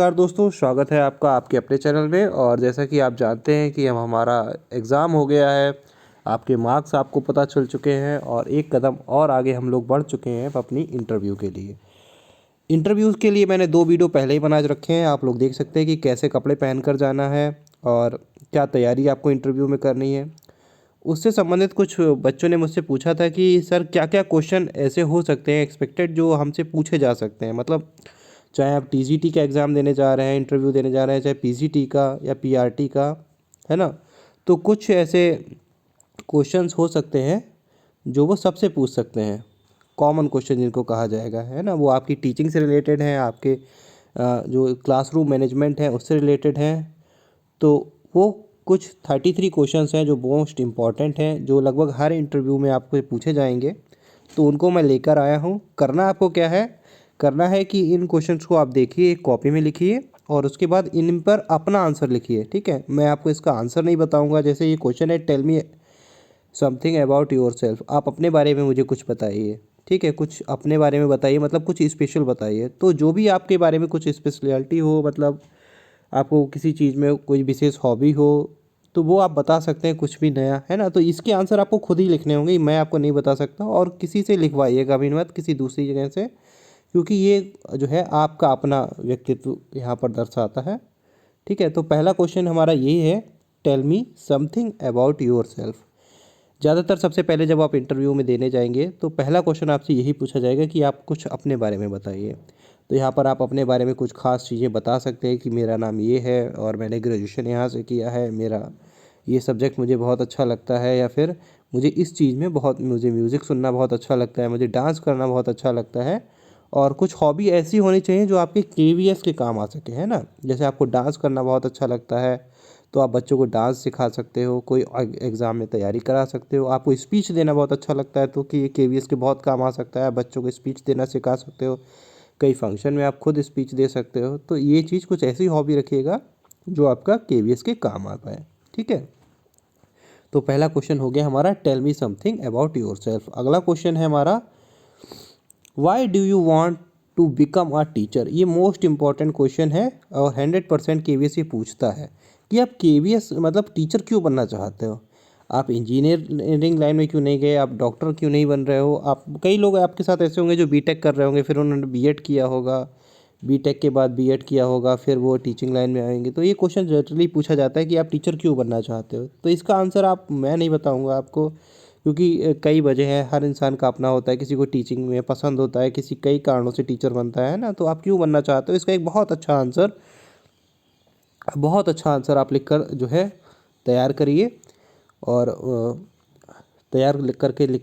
नमस्कार दोस्तों, स्वागत है आपका आपके अपने चैनल में। और जैसा कि आप जानते हैं कि हम हमारा एग्ज़ाम हो गया है, आपके मार्क्स आपको पता चल चुके हैं और एक कदम और आगे हम लोग बढ़ चुके हैं अपनी इंटरव्यू के लिए। इंटरव्यूज़ के लिए मैंने 2 वीडियो पहले ही बना रखे हैं, आप लोग देख सकते हैं कि कैसे कपड़े पहन कर जाना है और क्या तैयारी आपको इंटरव्यू में करनी है। उससे संबंधित कुछ बच्चों ने मुझसे पूछा था कि सर क्या-क्या क्वेश्चन ऐसे हो सकते हैं एक्सपेक्टेड जो हमसे पूछे जा सकते हैं। मतलब चाहे आप टीजीटी का एग्ज़ाम देने जा रहे हैं, इंटरव्यू देने जा रहे हैं, चाहे पीजीटी का या पीआरटी का, है ना? तो कुछ ऐसे क्वेश्चंस हो सकते हैं जो वो सबसे पूछ सकते हैं। कॉमन क्वेश्चन जिनको कहा जाएगा, है ना? वो आपकी टीचिंग से रिलेटेड हैं, आपके जो क्लासरूम मैनेजमेंट है उससे रिलेटेड हैं। तो वो कुछ 33 क्वेश्चंस हैं जो मोस्ट इम्पॉर्टेंट हैं, जो लगभग हर इंटरव्यू में आपको पूछे जाएंगे। तो उनको मैं लेकर आया हूँ। करना आपको क्या है, करना है कि इन क्वेश्चंस को आप देखिए, एक कॉपी में लिखिए और उसके बाद इन पर अपना आंसर लिखिए। ठीक है, मैं आपको इसका आंसर नहीं बताऊंगा। जैसे ये क्वेश्चन है, tell me something about yourself, आप अपने बारे में मुझे कुछ बताइए। ठीक है, कुछ अपने बारे में बताइए, मतलब कुछ स्पेशल बताइए। तो जो भी आपके बारे में कुछ स्पेशलिटी हो, मतलब आपको किसी चीज़ में कोई विशेष हॉबी हो, तो वो आप बता सकते हैं, कुछ भी नया, है ना? तो इसके आंसर आपको खुद ही लिखने होंगे, मैं आपको नहीं बता सकता। और किसी से लिखवाइएगा भी मत, किसी दूसरी जगह से, क्योंकि ये जो है आपका अपना व्यक्तित्व यहाँ पर दर्शाता है। ठीक है, तो पहला क्वेश्चन हमारा यही है, tell me something about yourself. ज़्यादातर सबसे पहले जब आप इंटरव्यू में देने जाएंगे तो पहला क्वेश्चन आपसे यही पूछा जाएगा कि आप कुछ अपने बारे में बताइए। तो यहाँ पर आप अपने बारे में कुछ खास चीज़ें बता सकते हैं कि मेरा नाम ये है और मैंने ग्रेजुएशन यहाँ से किया है, मेरा ये सब्जेक्ट मुझे बहुत अच्छा लगता है, या फिर मुझे इस चीज़ में बहुत, मुझे म्यूज़िक सुनना बहुत अच्छा लगता है, मुझे डांस करना बहुत अच्छा लगता है। और कुछ हॉबी ऐसी होनी चाहिए जो आपके केवीएस के काम आ सके, है ना? जैसे आपको डांस करना बहुत अच्छा लगता है तो आप बच्चों को डांस सिखा सकते हो, कोई एग्ज़ाम में तैयारी करा सकते हो। आपको स्पीच देना बहुत अच्छा लगता है तो कि ये केवीएस के बहुत काम आ सकता है, बच्चों को स्पीच देना सिखा सकते हो। कई फंक्शन में आप खुद स्पीच दे सकते हो। तो ये चीज़ कुछ ऐसी हॉबी रखिएगा जो आपका केवीएस के काम आ पाए। ठीक है, तो पहला क्वेश्चन हो गया हमारा, tell me something about yourself. अगला क्वेश्चन है हमारा, why do you want to become a teacher. ये मोस्ट इंपॉर्टेंट क्वेश्चन है और 100% केवीएस ये पूछता है कि आप केवीएस मतलब टीचर क्यों बनना चाहते हो। आप इंजीनियरिंग लाइन में क्यों नहीं गए, आप डॉक्टर क्यों नहीं बन रहे हो। आप, कई लोग आपके साथ ऐसे होंगे जो बीटेक कर रहे होंगे, फिर उन्होंने बीएड किया होगा, बीटेक के बाद बीएड किया होगा, फिर वो टीचिंग लाइन में आएंगे। तो ये क्वेश्चन जनरली पूछा जाता है कि आप टीचर क्यों बनना चाहते हो। तो इसका आंसर मैं नहीं बताऊंगा आपको, क्योंकि कई वजह है, हर इंसान का अपना होता है। किसी को टीचिंग में पसंद होता है, किसी कई कारणों से टीचर बनता है ना। तो आप क्यों बनना चाहते हो, इसका एक बहुत अच्छा आंसर आप लिखकर जो है तैयार करिए। और तैयार लिख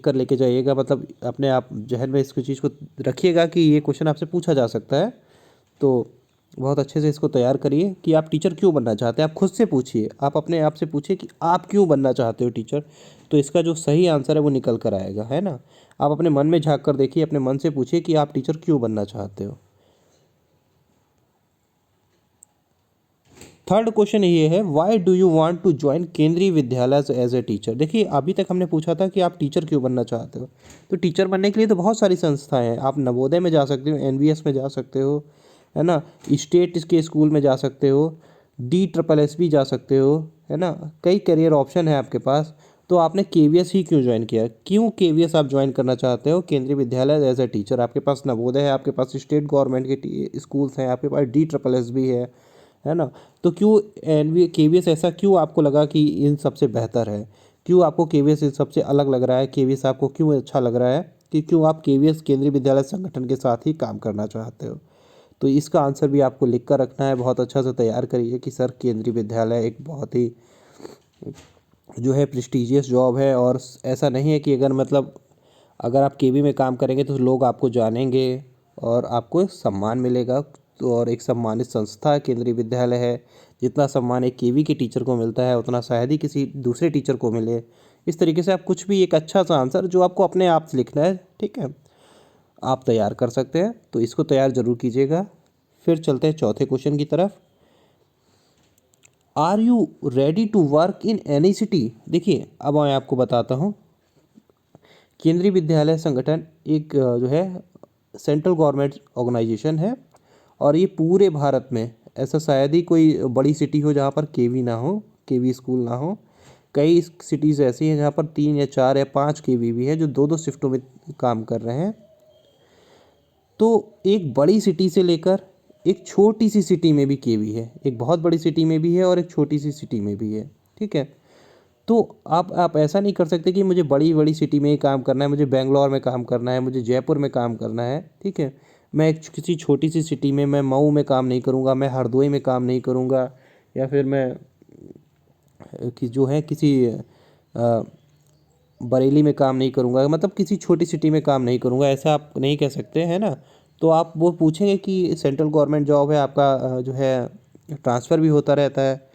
कर लेके जाइएगा, मतलब अपने आप जहन में इसको चीज़ को रखिएगा कि ये क्वेश्चन आपसे पूछा जा सकता है। तो बहुत अच्छे से इसको तैयार करिए कि आप टीचर क्यों बनना चाहते हैं। आप खुद से पूछिए, आप अपने आप से पूछिए कि आप क्यों बनना चाहते हो टीचर। तो इसका जो सही आंसर है वो निकल कर आएगा, है ना? आप अपने मन में झांक कर देखिए, अपने मन से पूछिए कि आप टीचर क्यों बनना चाहते हो। थर्ड क्वेश्चन ये है, why do you want to join Kendriya Vidyalaya as a teacher. देखिए, अभी तक हमने पूछा था कि आप टीचर क्यों बनना चाहते हो। तो टीचर बनने के लिए तो बहुत सारी संस्थाएं हैं। आप नवोदय में जा सकते हो, एनवीएस में जा सकते हो, है ना? स्टेट के स्कूल में जा सकते हो, DSSS भी जा सकते हो, है ना? कई करियर ऑप्शन है आपके पास। तो आपने केवीएस ही क्यों ज्वाइन किया, क्यों केवीएस आप ज्वाइन करना चाहते हो, केंद्रीय विद्यालय एज ए टीचर। आपके पास नवोदय है, आपके पास स्टेट गवर्नमेंट के स्कूल्स हैं, आपके पास DSSS भी है ना? तो क्यों एनवी केवीएस ऐसा क्यों आपको लगा कि इन सबसे बेहतर है, क्यों आपको केवीएस इन सबसे अलग लग रहा है, केवीएस आपको क्यों अच्छा लग रहा है, कि क्यों आप केवीएस केंद्रीय विद्यालय संगठन के साथ ही काम करना चाहते हो। तो इसका आंसर भी आपको लिख कर रखना है, बहुत अच्छा से तैयार करिए कि सर केंद्रीय विद्यालय एक बहुत ही जो है प्रेस्टिजियस जॉब है। और ऐसा नहीं है कि अगर मतलब अगर आप केवी में काम करेंगे तो लोग आपको जानेंगे और आपको एक सम्मान मिलेगा। तो और एक सम्मानित संस्था केंद्रीय विद्यालय है। जितना सम्मान एक केवी के टीचर को मिलता है उतना शायद ही किसी दूसरे टीचर को मिले। इस तरीके से आप कुछ भी एक अच्छा सा आंसर जो आपको अपने आप से लिखना है, ठीक है, आप तैयार कर सकते हैं। तो इसको तैयार जरूर कीजिएगा। फिर चलते हैं चौथे क्वेश्चन की तरफ, are you ready to work in any city. देखिए, अब मैं आपको बताता हूँ, केंद्रीय विद्यालय संगठन एक जो है सेंट्रल गवर्नमेंट ऑर्गेनाइजेशन है और ये पूरे भारत में ऐसा शायद ही कोई बड़ी सिटी हो जहाँ पर केवी ना हो, केवी स्कूल ना हो। कई सिटीज़ ऐसी हैं जहाँ पर 3 या 4 या 5 केवी भी है जो 2-2 शिफ्टों में काम कर रहे हैं। तो एक बड़ी सिटी से लेकर एक छोटी सी सिटी में भी केवी है, एक बहुत बड़ी सिटी में भी है और एक छोटी सी सिटी में भी है, ठीक है। तो आप ऐसा नहीं कर सकते कि मुझे बड़ी बड़ी सिटी में ही काम करना है, मुझे बेंगलोर में काम करना है, मुझे जयपुर में काम करना है, ठीक है। मैं एक किसी छोटी सी सिटी में, मैं मऊ में काम नहीं करूँगा, मैं हरदोई में काम नहीं करूँगा, या फिर मैं कि जो है किसी बरेली में काम नहीं करूँगा, मतलब किसी छोटी सिटी में काम नहीं करूँगा, ऐसा आप नहीं कह सकते, है ना। तो आप वो पूछेंगे कि सेंट्रल गवर्नमेंट जॉब है आपका, जो है ट्रांसफ़र भी होता रहता है,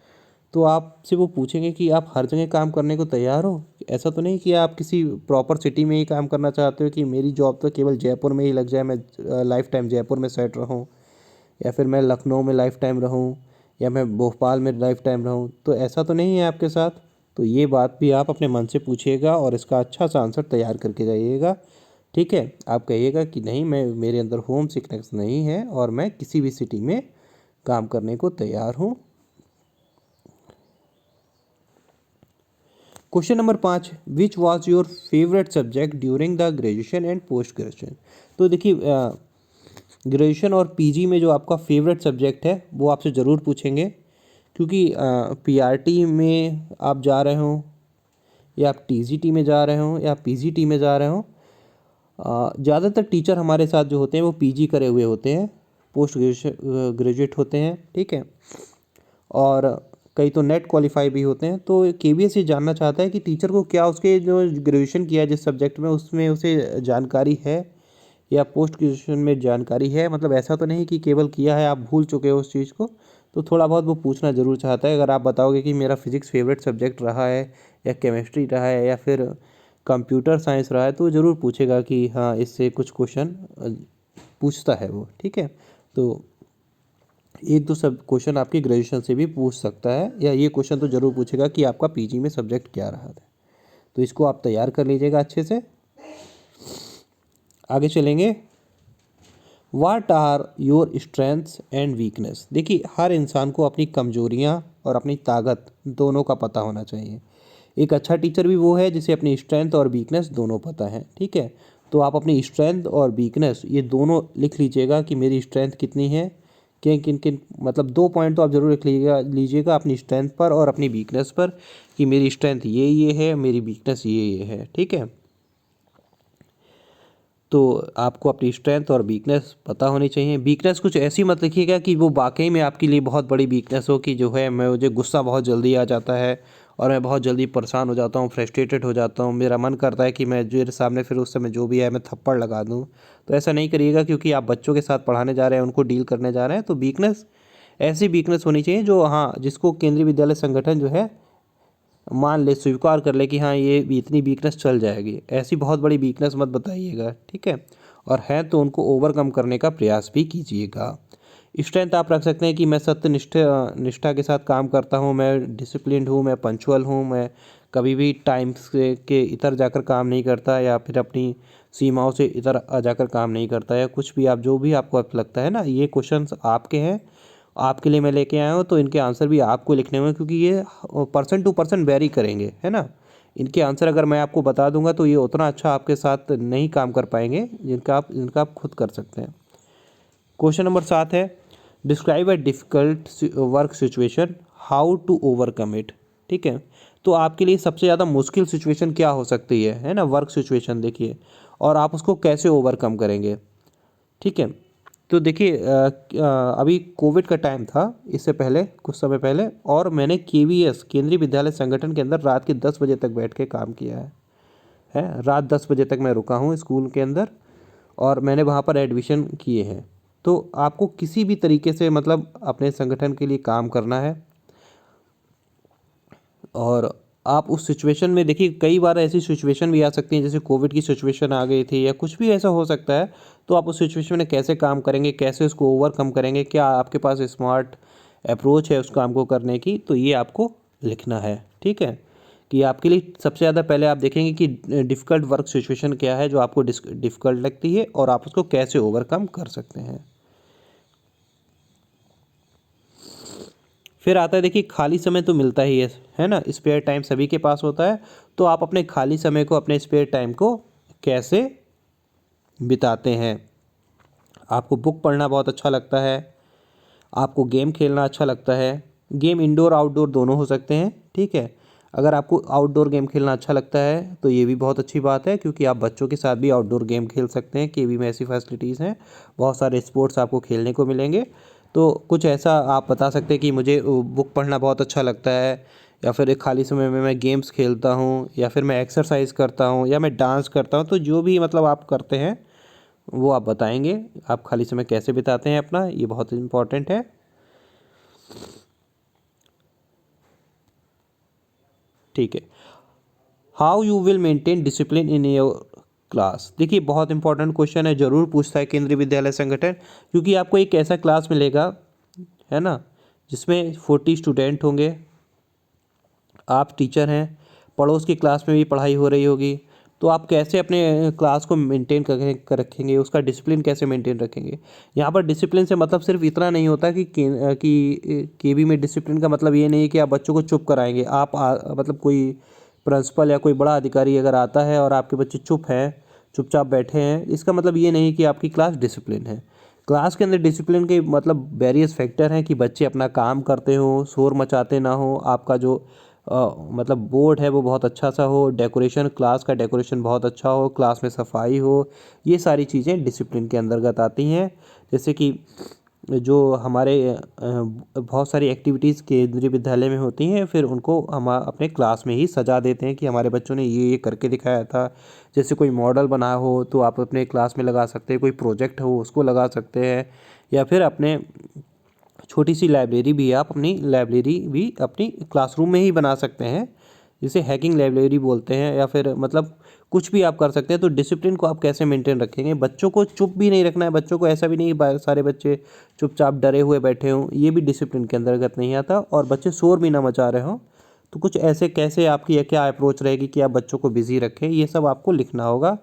तो आपसे वो पूछेंगे कि आप हर जगह काम करने को तैयार हो। ऐसा तो नहीं कि आप किसी प्रॉपर सिटी में ही काम करना चाहते हो कि मेरी जॉब तो केवल जयपुर में ही लग जाए, मैं लाइफ टाइम जयपुर में सेट रहूँ, या फिर मैं लखनऊ में लाइफ टाइम रहूँ, या मैं भोपाल में लाइफ टाइम रहूँ। तो ऐसा तो नहीं है आपके साथ। तो ये बात भी आप अपने मन से पूछिएगा और इसका अच्छा सा आंसर तैयार करके जाइएगा, ठीक है। आप कहिएगा कि नहीं, मैं मेरे अंदर होम सिकनेस नहीं है और मैं किसी भी सिटी में काम करने को तैयार हूँ। Question number 5, which was your favourite subject during the graduation and post graduation. तो देखिए ग्रेजुएशन और पीजी में जो आपका फेवरेट सब्जेक्ट है वो आपसे ज़रूर पूछेंगे, क्योंकि पीआरटी में आप जा रहे हो, या आप टीजीटी में जा रहे हो, या आप पीजीटी में जा रहे हो, ज़्यादातर टीचर हमारे साथ जो होते हैं वो पीजी करे हुए होते हैं, पोस्ट ग्रेजुएट होते हैं, ठीक है। और कई तो नेट क्वालिफाई भी होते हैं। तो केवीएस ये जानना चाहता है कि टीचर को क्या उसके जो ग्रेजुएशन किया है जिस सब्जेक्ट में, उसमें उसे जानकारी है या पोस्ट ग्रेजुएशन में जानकारी है। मतलब ऐसा तो नहीं कि केवल किया है आप भूल चुके हो उस चीज़ को। तो थोड़ा बहुत वो पूछना ज़रूर चाहता है। अगर आप बताओगे कि मेरा फिज़िक्स फेवरेट सब्जेक्ट रहा है, या केमिस्ट्री रहा है, या फिर कंप्यूटर साइंस रहा है, तो ज़रूर पूछेगा कि हाँ, इससे कुछ क्वेश्चन पूछता है वो, ठीक है। तो एक दो सब क्वेश्चन आपके ग्रेजुएशन से भी पूछ सकता है, या ये क्वेश्चन तो ज़रूर पूछेगा कि आपका पीजी में सब्जेक्ट क्या रहा था। तो इसको आप तैयार कर लीजिएगा अच्छे से। आगे चलेंगे। What are your strengths and weakness. देखिए हर इंसान को अपनी कमजोरियां और अपनी ताकत दोनों का पता होना चाहिए। एक अच्छा टीचर भी वो है जिसे अपनी स्ट्रेंथ और वीकनेस दोनों पता है, ठीक है। तो आप अपनी स्ट्रेंथ और वीकनेस ये दोनों लिख लीजिएगा कि मेरी स्ट्रेंथ कितनी है, किन किन किन, मतलब 2 पॉइंट तो आप ज़रूर लिख लीजिएगा अपनी स्ट्रेंथ पर और अपनी वीकनेस पर, कि मेरी स्ट्रेंथ ये है, मेरी वीकनेस ये है, ठीक है। तो आपको अपनी स्ट्रेंथ और वीकनेस पता होनी चाहिए। वीकनेस कुछ ऐसी मत लिखिएगा कि वो वाकई में आपके लिए बहुत बड़ी वीकनेस हो, कि जो है मुझे गुस्सा बहुत जल्दी आ जाता है और मैं बहुत जल्दी परेशान हो जाता हूँ, फ्रस्ट्रेटेड हो जाता हूँ, मेरा मन करता है कि मैं जो मेरे सामने फिर उस समय जो भी है मैं थप्पड़ लगा दूँ। तो ऐसा नहीं करिएगा, क्योंकि आप बच्चों के साथ पढ़ाने जा रहे हैं, उनको डील करने जा रहे हैं। तो वीकनेस ऐसी वीकनेस होनी चाहिए जो, हाँ, जिसको केंद्रीय विद्यालय संगठन जो है मान ले, स्वीकार कर ले कि हाँ ये इतनी वीकनेस चल जाएगी। ऐसी बहुत बड़ी वीकनेस मत बताइएगा, ठीक है। और है तो उनको ओवरकम करने का प्रयास भी कीजिएगा। स्ट्रेंथ आप रख सकते हैं कि मैं सत्य निष्ठा के साथ काम करता हूँ, मैं डिसिप्लिन्ड हूँ, मैं पंचुअल हूँ, मैं कभी भी टाइम से के इधर जाकर काम नहीं करता, या फिर अपनी सीमाओं से इधर जाकर काम नहीं करता, या कुछ भी आप जो भी आपको लगता है ना। ये क्वेश्चंस आपके हैं, आपके लिए मैं लेके आया हूँ, तो इनके आंसर भी आपको लिखने होंगे, क्योंकि ये पर्सन टू पर्सन वेरी करेंगे, है ना। इनके आंसर अगर मैं आपको बता दूंगा तो ये उतना अच्छा आपके साथ नहीं काम कर पाएंगे जिनका आप खुद कर सकते हैं। क्वेश्चन नंबर 7 है, describe a difficult work situation, how to overcome it, ठीक है। तो आपके लिए सबसे ज़्यादा मुश्किल सिचुएशन क्या हो सकती है ना, वर्क सिचुएशन देखिए, और आप उसको कैसे ओवरकम करेंगे, ठीक है। तो देखिए अभी कोविड का टाइम था, इससे पहले कुछ समय पहले, और मैंने केवीएस केंद्रीय विद्यालय संगठन के अंदर रात के 10 बजे तक बैठ के काम किया है। रात 10 बजे तक मैं रुका हूँ स्कूल के अंदर, और मैंने वहाँ पर एडमिशन किए हैं। तो आपको किसी भी तरीके से मतलब अपने संगठन के लिए काम करना है, और आप उस सिचुएशन में, देखिए कई बार ऐसी सिचुएशन भी आ सकती है, जैसे कोविड की सिचुएशन आ गई थी, या कुछ भी ऐसा हो सकता है। तो आप उस सिचुएशन में कैसे काम करेंगे, कैसे उसको ओवरकम करेंगे, क्या आपके पास स्मार्ट अप्रोच है उस काम को करने की, तो ये आपको लिखना है, ठीक है। कि आपके लिए सबसे ज़्यादा पहले आप देखेंगे कि डिफ़िकल्ट वर्क सिचुएशन क्या है जो आपको डिफ़िकल्ट लगती है, और आप उसको कैसे ओवरकम कर सकते हैं। फिर आता है देखिए खाली समय तो मिलता ही है ना, स्पेयर टाइम सभी के पास होता है। तो आप अपने खाली समय को, अपने स्पेयर टाइम को कैसे बिताते हैं। आपको बुक पढ़ना बहुत अच्छा लगता है, आपको गेम खेलना अच्छा लगता है। गेम इंडोर आउटडोर दोनों हो सकते हैं, ठीक है। अगर आपको आउटडोर गेम खेलना अच्छा लगता है तो ये भी बहुत अच्छी बात है, क्योंकि आप बच्चों के साथ भी आउटडोर गेम खेल सकते हैं। केवी में ऐसी फैसिलिटीज़ हैं, बहुत सारे स्पोर्ट्स आपको खेलने को मिलेंगे। तो कुछ ऐसा आप बता सकते हैं कि मुझे बुक पढ़ना बहुत अच्छा लगता है, या फिर एक खाली समय में मैं गेम्स खेलता हूँ, या फिर मैं एक्सरसाइज करता हूँ, या मैं डांस करता हूँ। तो जो भी मतलब आप करते हैं वो आप बताएंगे, आप खाली समय कैसे बिताते हैं अपना, ये बहुत इम्पोर्टेंट है। ठीक है। How you will maintain discipline in your class. देखिए बहुत इंपॉर्टेंट क्वेश्चन है, ज़रूर पूछता है केंद्रीय विद्यालय संगठन, क्योंकि आपको एक ऐसा क्लास मिलेगा, है ना, जिसमें 40 स्टूडेंट होंगे। आप टीचर हैं, पड़ोस की क्लास में भी पढ़ाई हो रही होगी। तो आप कैसे अपने क्लास को मेंटेन कर रखेंगे, उसका डिसिप्लिन कैसे मेंटेन रखेंगे। यहाँ पर डिसिप्लिन से मतलब सिर्फ इतना नहीं होता कि केवी में डिसिप्लिन का मतलब ये नहीं है कि आप बच्चों को चुप कराएंगे। आप मतलब कोई प्रिंसिपल या कोई बड़ा अधिकारी अगर आता है और आपके बच्चे चुप हैं, चुपचाप बैठे हैं, इसका मतलब ये नहीं कि आपकी क्लास डिसिप्लिन है। क्लास के अंदर डिसिप्लिन के मतलब वेरियस फैक्टर हैं कि बच्चे अपना काम करते हो, शोर मचाते ना हो, आपका जो मतलब बोर्ड है वो बहुत अच्छा सा हो, डेकोरेशन, क्लास का डेकोरेशन बहुत अच्छा हो, क्लास में सफाई हो। ये सारी चीज़ें डिसिप्लिन के अंतर्गत आती हैं। जैसे कि जो हमारे बहुत सारी एक्टिविटीज़ केंद्रीय विद्यालय में होती हैं, फिर उनको हम अपने क्लास में ही सजा देते हैं कि हमारे बच्चों ने ये करके दिखाया था। जैसे कोई मॉडल बना हो तो आप अपने क्लास में लगा सकते हैं, कोई प्रोजेक्ट हो उसको लगा सकते हैं, या फिर अपने छोटी सी लाइब्रेरी भी, आप अपनी लाइब्रेरी भी अपनी क्लासरूम में ही बना सकते हैं, जिसे हैकिंग लाइब्रेरी बोलते हैं, या फिर मतलब कुछ भी आप कर सकते हैं। तो डिसिप्लिन को आप कैसे मेंटेन रखेंगे, बच्चों को चुप भी नहीं रखना है, बच्चों को ऐसा भी नहीं कि सारे बच्चे चुपचाप डरे हुए बैठे हों, ये भी डिसिप्लिन के अंतर्गत नहीं आता, और बच्चे शोर भी ना मचा रहे हों। तो कुछ ऐसे कैसे आपकी क्या अप्रोच रहेगी कि आप बच्चों को बिजी रखें, ये सब आपको लिखना होगा,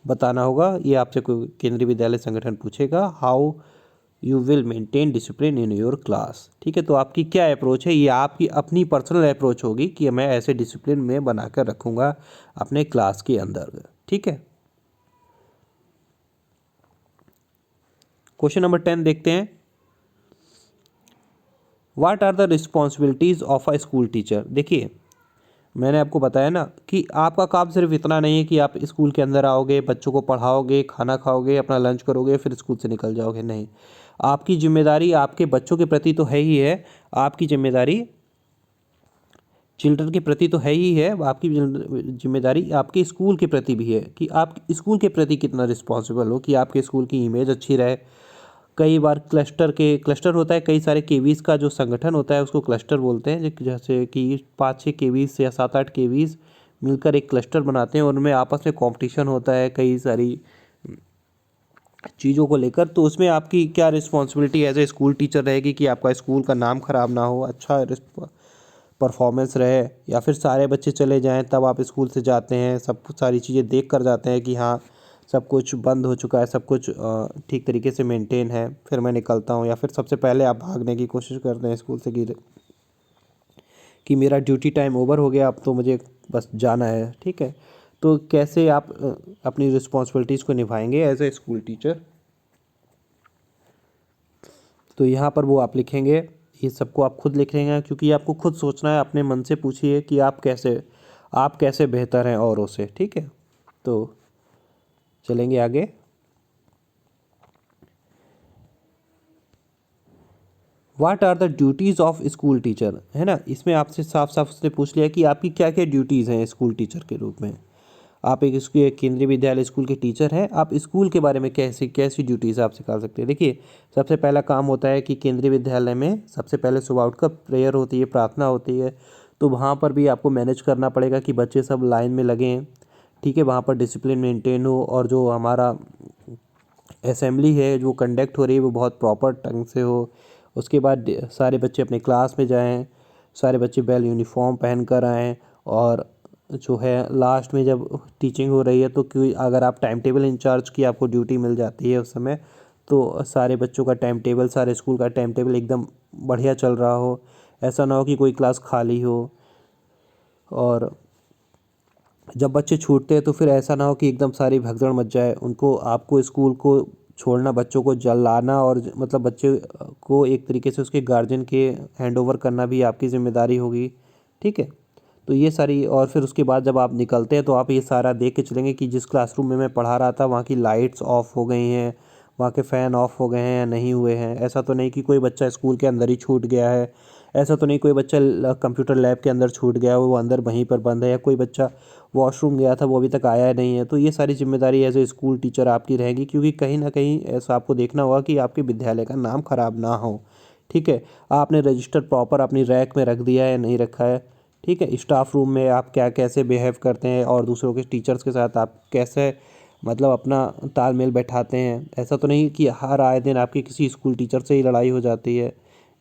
बताना होगा। ये आपसे कोई केंद्रीय विद्यालय संगठन पूछेगा, how you will maintain discipline in your class. ठीक है, तो आपकी क्या अप्रोच है, ये आपकी अपनी पर्सनल अप्रोच होगी कि मैं ऐसे डिसिप्लिन में बनाकर रखूँगा अपने क्लास के अंदर। ठीक है, क्वेश्चन नंबर 10 देखते हैं। What are the responsibilities of a school teacher. देखिए मैंने आपको बताया ना कि आपका काम सिर्फ इतना नहीं है कि आप स्कूल के अंदर आओगे, बच्चों को पढ़ाओगे, खाना खाओगे, अपना लंच करोगे, फिर स्कूल से निकल जाओगे। नहीं, आपकी जिम्मेदारी आपके बच्चों के प्रति तो है ही है, आपकी जिम्मेदारी चिल्ड्रन के प्रति तो है ही है, आपकी जिम्मेदारी आपके स्कूल के प्रति भी है कि आप स्कूल के प्रति कितना रिस्पॉन्सिबल हो, कि आपके स्कूल की इमेज अच्छी रहे। कई बार क्लस्टर होता है, कई सारे केवीज़ का जो संगठन होता है उसको क्लस्टर बोलते हैं, जैसे कि 5-6 केवीज़ या 7-8 केवीज़ मिलकर एक क्लस्टर बनाते हैं और उनमें आपस में कंपटीशन होता है कई सारी चीज़ों को लेकर। तो उसमें आपकी क्या responsibility as a school teacher रहेगी कि आपका स्कूल का नाम खराब ना हो, अच्छा परफॉर्मेंस रहे, या फिर सारे बच्चे चले जाएं तब आप स्कूल से जाते हैं, सब कुछ सारी चीज़ें देख कर जाते हैं कि हाँ सब कुछ बंद हो चुका है, सब कुछ ठीक तरीके से मेंटेन है, फिर मैं निकलता हूँ। या फिर सबसे पहले आप भागने की कोशिश करते हैं स्कूल से कि मेरा ड्यूटी टाइम ओवर हो गया, अब तो मुझे बस जाना है। ठीक है, तो कैसे आप अपनी रिस्पॉन्सिबिलिटीज़ को निभाएंगे एज ए स्कूल टीचर, तो यहाँ पर वो आप लिखेंगे। ये सबको आप खुद लिखेंगे, क्योंकि आपको खुद सोचना है, अपने मन से पूछिए कि आप कैसे बेहतर हैं औरों से। ठीक है, तो चलेंगे आगे। What are the duties of school teacher, है ना, इसमें आपसे साफ साफ उसने पूछ लिया कि आपकी क्या क्या ड्यूटीज़ हैं स्कूल टीचर के रूप में। आप एक इसके केंद्रीय विद्यालय स्कूल के टीचर हैं, आप स्कूल के बारे में कैसी कैसी ड्यूटीज़ आप सिखा सकते हैं। देखिए सबसे पहला काम होता है कि केंद्रीय विद्यालय में सबसे पहले सुबह उठकर प्रेयर होती है, प्रार्थना होती है। तो वहाँ पर भी आपको मैनेज करना पड़ेगा कि बच्चे सब लाइन में लगें। ठीक है, वहाँ पर डिसिप्लिन मेंटेन हो, और जो हमारा असेंबली है जो कंडक्ट हो रही है वो बहुत प्रॉपर ढंग से हो। उसके बाद सारे बच्चे अपने क्लास में जाएं, सारे बच्चे वेल यूनिफॉर्म पहन कर आएँ। और जो है लास्ट में जब टीचिंग हो रही है तो क्यों, अगर आप टाइम टेबल इंचार्ज की आपको ड्यूटी मिल जाती है उस समय, तो सारे बच्चों का टाइम टेबल, सारे स्कूल का टाइम टेबल एकदम बढ़िया चल रहा हो, ऐसा ना हो कि कोई क्लास खाली हो। और जब बच्चे छूटते हैं तो फिर ऐसा ना हो कि एकदम सारी भगदड़ मच जाए। उनको आपको स्कूल को छोड़ना, बच्चों को लाना और मतलब बच्चे को एक तरीके से उसके गार्जियन के हैंड ओवर करना भी आपकी ज़िम्मेदारी होगी। ठीक है, तो ये सारी, और फिर उसके बाद जब आप निकलते हैं तो आप ये सारा देख के चलेंगे कि जिस क्लासरूम में मैं पढ़ा रहा था वहाँ की लाइट्स ऑफ हो गई हैं, वहाँ के फ़ैन ऑफ हो गए हैं या नहीं हुए हैं। ऐसा तो नहीं कि कोई बच्चा स्कूल के अंदर ही छूट गया है। ऐसा तो नहीं कोई बच्चा कंप्यूटर लैब के अंदर छूट गया हो, वो अंदर वहीं पर बंद है, या कोई बच्चा वॉशरूम गया था वो अभी तक आया नहीं है। तो ये सारी जिम्मेदारी एज ए स्कूल टीचर आपकी रहेगी, क्योंकि कहीं ना कहीं ऐसा आपको देखना होगा कि आपके विद्यालय का नाम खराब ना हो। ठीक है, आपने रजिस्टर प्रॉपर अपनी रैक में रख दिया है या नहीं रखा है। ठीक है, स्टाफ रूम में आप क्या कैसे बिहेव करते हैं और दूसरों के टीचर्स के साथ आप कैसे मतलब अपना तालमेल बैठाते हैं। ऐसा तो नहीं कि हर आए दिन आपकी किसी स्कूल टीचर से ही लड़ाई हो जाती है,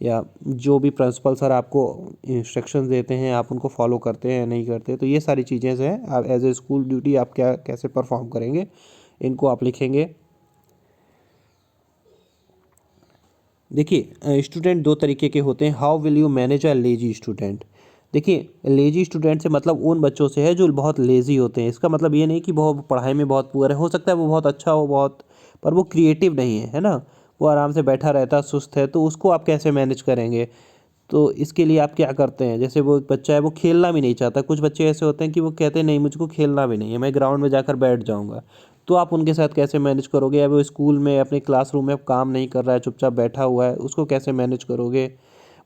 या जो भी प्रिंसिपल सर आपको इंस्ट्रक्शंस देते हैं आप उनको फॉलो करते हैं या नहीं करते। तो ये सारी चीज़ें हैं, आप एज ए स्कूल ड्यूटी आप क्या कैसे परफॉर्म करेंगे, इनको आप लिखेंगे। देखिए, स्टूडेंट दो तरीके के होते हैं। How will you manage a lazy student. देखिए, लेजी स्टूडेंट से मतलब उन बच्चों से है जो बहुत लेज़ी होते हैं। इसका मतलब ये नहीं कि बहुत पढ़ाई में बहुत पुअर है, हो सकता है वो बहुत अच्छा हो बहुत, पर वो क्रिएटिव नहीं है ना, वो आराम से बैठा रहता है, सुस्त है। तो उसको आप कैसे मैनेज करेंगे। तो इसके लिए आप क्या करते हैं, जैसे वो एक बच्चा है वो खेलना भी नहीं चाहता। कुछ बच्चे ऐसे होते हैं कि वो कहते हैं नहीं मुझको खेलना भी नहीं है, मैं ग्राउंड में जाकर बैठ जाऊँगा। तो आप उनके साथ कैसे मैनेज करोगे। या वो स्कूल में अपने क्लासरूम में काम नहीं कर रहा है, चुपचाप बैठा हुआ है, उसको कैसे मैनेज करोगे।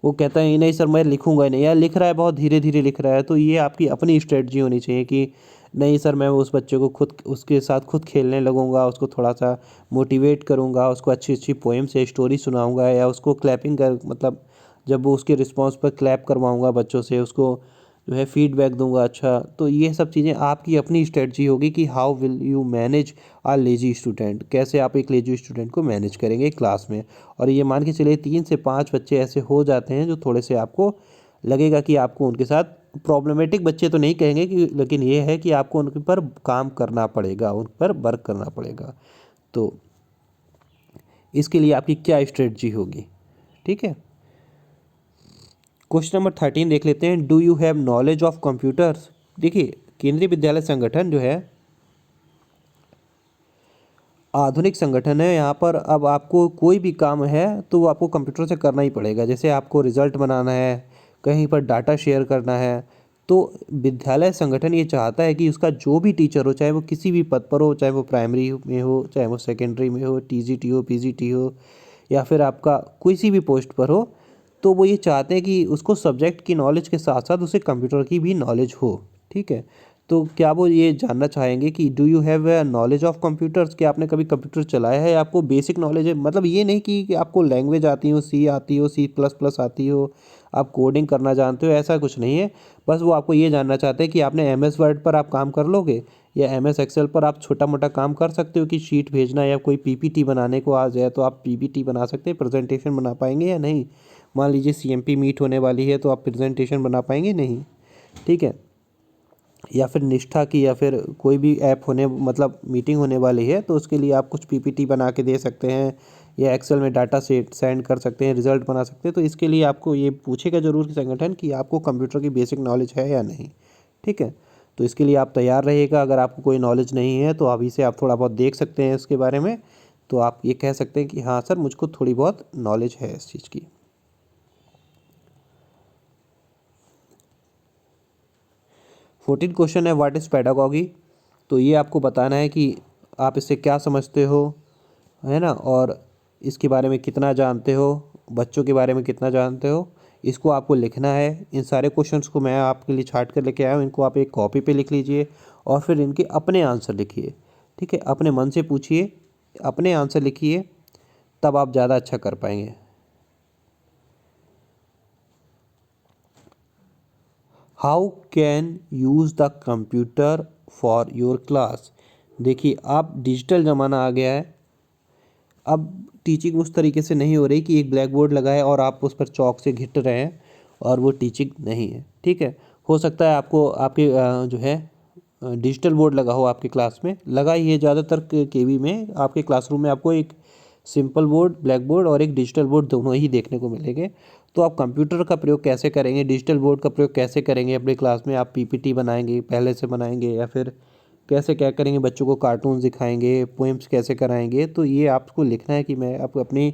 वो कहता है नहीं सर मैं लिखूंगा ही नहीं, या लिख रहा है बहुत धीरे धीरे लिख रहा है। तो ये आपकी अपनी स्ट्रेटजी होनी चाहिए कि नहीं सर मैं उस बच्चे को खुद उसके साथ खुद खेलने लगूंगा, उसको थोड़ा सा मोटिवेट करूंगा, उसको अच्छी अच्छी पोएम्स या स्टोरी सुनाऊंगा, या उसको क्लैपिंग कर मतलब जब वो उसके रिस्पॉन्स पर क्लैप करवाऊंगा बच्चों से, उसको जो है फीडबैक दूंगा अच्छा। तो ये सब चीज़ें आपकी अपनी स्ट्रेटजी होगी कि how will you manage a lazy student, कैसे आप एक लेजी स्टूडेंट को मैनेज करेंगे क्लास में। और ये मान के चलिए 3 से 5 बच्चे ऐसे हो जाते हैं जो थोड़े से आपको लगेगा कि आपको उनके साथ प्रॉब्लमेटिक बच्चे तो नहीं कहेंगे कि, लेकिन ये है कि आपको उनके पर काम करना पड़ेगा, उन पर वर्क करना पड़ेगा। तो इसके लिए आपकी क्या स्ट्रेटजी होगी। ठीक है, क्वेश्चन नंबर 13 देख लेते हैं। Do you have knowledge of computers. देखिए, केंद्रीय विद्यालय संगठन जो है आधुनिक संगठन है। यहाँ पर अब आपको कोई भी काम है तो वो आपको कंप्यूटर से करना ही पड़ेगा। जैसे आपको रिजल्ट बनाना है, कहीं पर डाटा शेयर करना है, तो विद्यालय संगठन ये चाहता है कि उसका जो भी टीचर हो, चाहे वो किसी भी पद पर हो, चाहे वो प्राइमरी में हो, चाहे वो सेकेंडरी में हो, टीजीटी हो, पीजीटी हो, या फिर आपका किसी भी पोस्ट पर हो, तो वो ये चाहते हैं कि उसको सब्जेक्ट की नॉलेज के साथ साथ उसे कंप्यूटर की भी नॉलेज हो। ठीक है, तो क्या वो ये जानना चाहेंगे कि do you have a knowledge of computers, क्या आपने कभी कंप्यूटर चलाया है, आपको बेसिक नॉलेज है। मतलब ये नहीं कि आपको लैंग्वेज आती हो, सी आती हो, C++ आती हो, आप कोडिंग करना जानते हो, ऐसा कुछ नहीं है। बस वो आपको ये जानना चाहते हैं कि आपने MS वर्ड पर आप काम कर लोगे, या MS एक्सेल पर आप छोटा मोटा काम कर सकते हो कि शीट भेजना या कोई PPT बनाने को आ जाए तो आप PPT बना सकते हैं, प्रेजेंटेशन बना पाएंगे या नहीं। मान लीजिए CMP मीट होने वाली है तो आप प्रेजेंटेशन बना पाएंगे नहीं। ठीक है, या फिर निष्ठा की या फिर कोई भी ऐप होने मतलब मीटिंग होने वाली है तो उसके लिए आप कुछ PPT बना के दे सकते हैं, या एक्सेल में डाटा सेट सेंड कर सकते हैं, रिजल्ट बना सकते हैं। तो इसके लिए आपको ये पूछेगा जरूर कि संगठन कि आपको कंप्यूटर की बेसिक नॉलेज है या नहीं। ठीक है, तो इसके लिए आप तैयार रहिएगा। अगर आपको कोई नॉलेज नहीं है तो अभी से आप थोड़ा बहुत देख सकते हैं इसके बारे में, तो आप ये कह सकते हैं कि हाँ सर मुझको थोड़ी बहुत नॉलेज है इस चीज़ की। 14 क्वेश्चन है, व्हाट इज़ पेडागॉगी। तो ये आपको बताना है कि आप इससे क्या समझते हो, है ना, और इसके बारे में कितना जानते हो, बच्चों के बारे में कितना जानते हो। इसको आपको लिखना है। इन सारे क्वेश्चंस को मैं आपके लिए छाट कर लेके आया हूँ, इनको आप एक कॉपी पे लिख लीजिए और फिर इनके अपने आंसर लिखिए। ठीक है, अपने मन से पूछिए, अपने आंसर लिखिए, तब आप ज़्यादा अच्छा कर पाएंगे। How can use the computer for your class. देखिए, आप डिजिटल ज़माना आ गया है। अब टीचिंग उस तरीके से नहीं हो रही कि एक ब्लैक बोर्ड लगा है और आप उस पर चौक से घिट रहे हैं, और वो टीचिंग नहीं है। ठीक है, हो सकता है आपको आपके जो है डिजिटल बोर्ड लगा हो आपके क्लास में, लगा ही है ज़्यादातर केवी में। आपके क्लासरूम में आपको एक सिंपल बोर्ड, ब्लैक बोर्ड और एक डिजिटल बोर्ड दोनों ही देखने को मिलेंगे। तो आप कंप्यूटर का प्रयोग कैसे करेंगे, डिजिटल बोर्ड का प्रयोग कैसे करेंगे अपने क्लास में, आप पीपीटी बनाएंगे पहले से बनाएंगे, या फिर कैसे क्या करेंगे, बच्चों को कार्टून दिखाएंगे, पोएम्स कैसे कराएंगे, तो ये आपको लिखना है कि मैं आप अपनी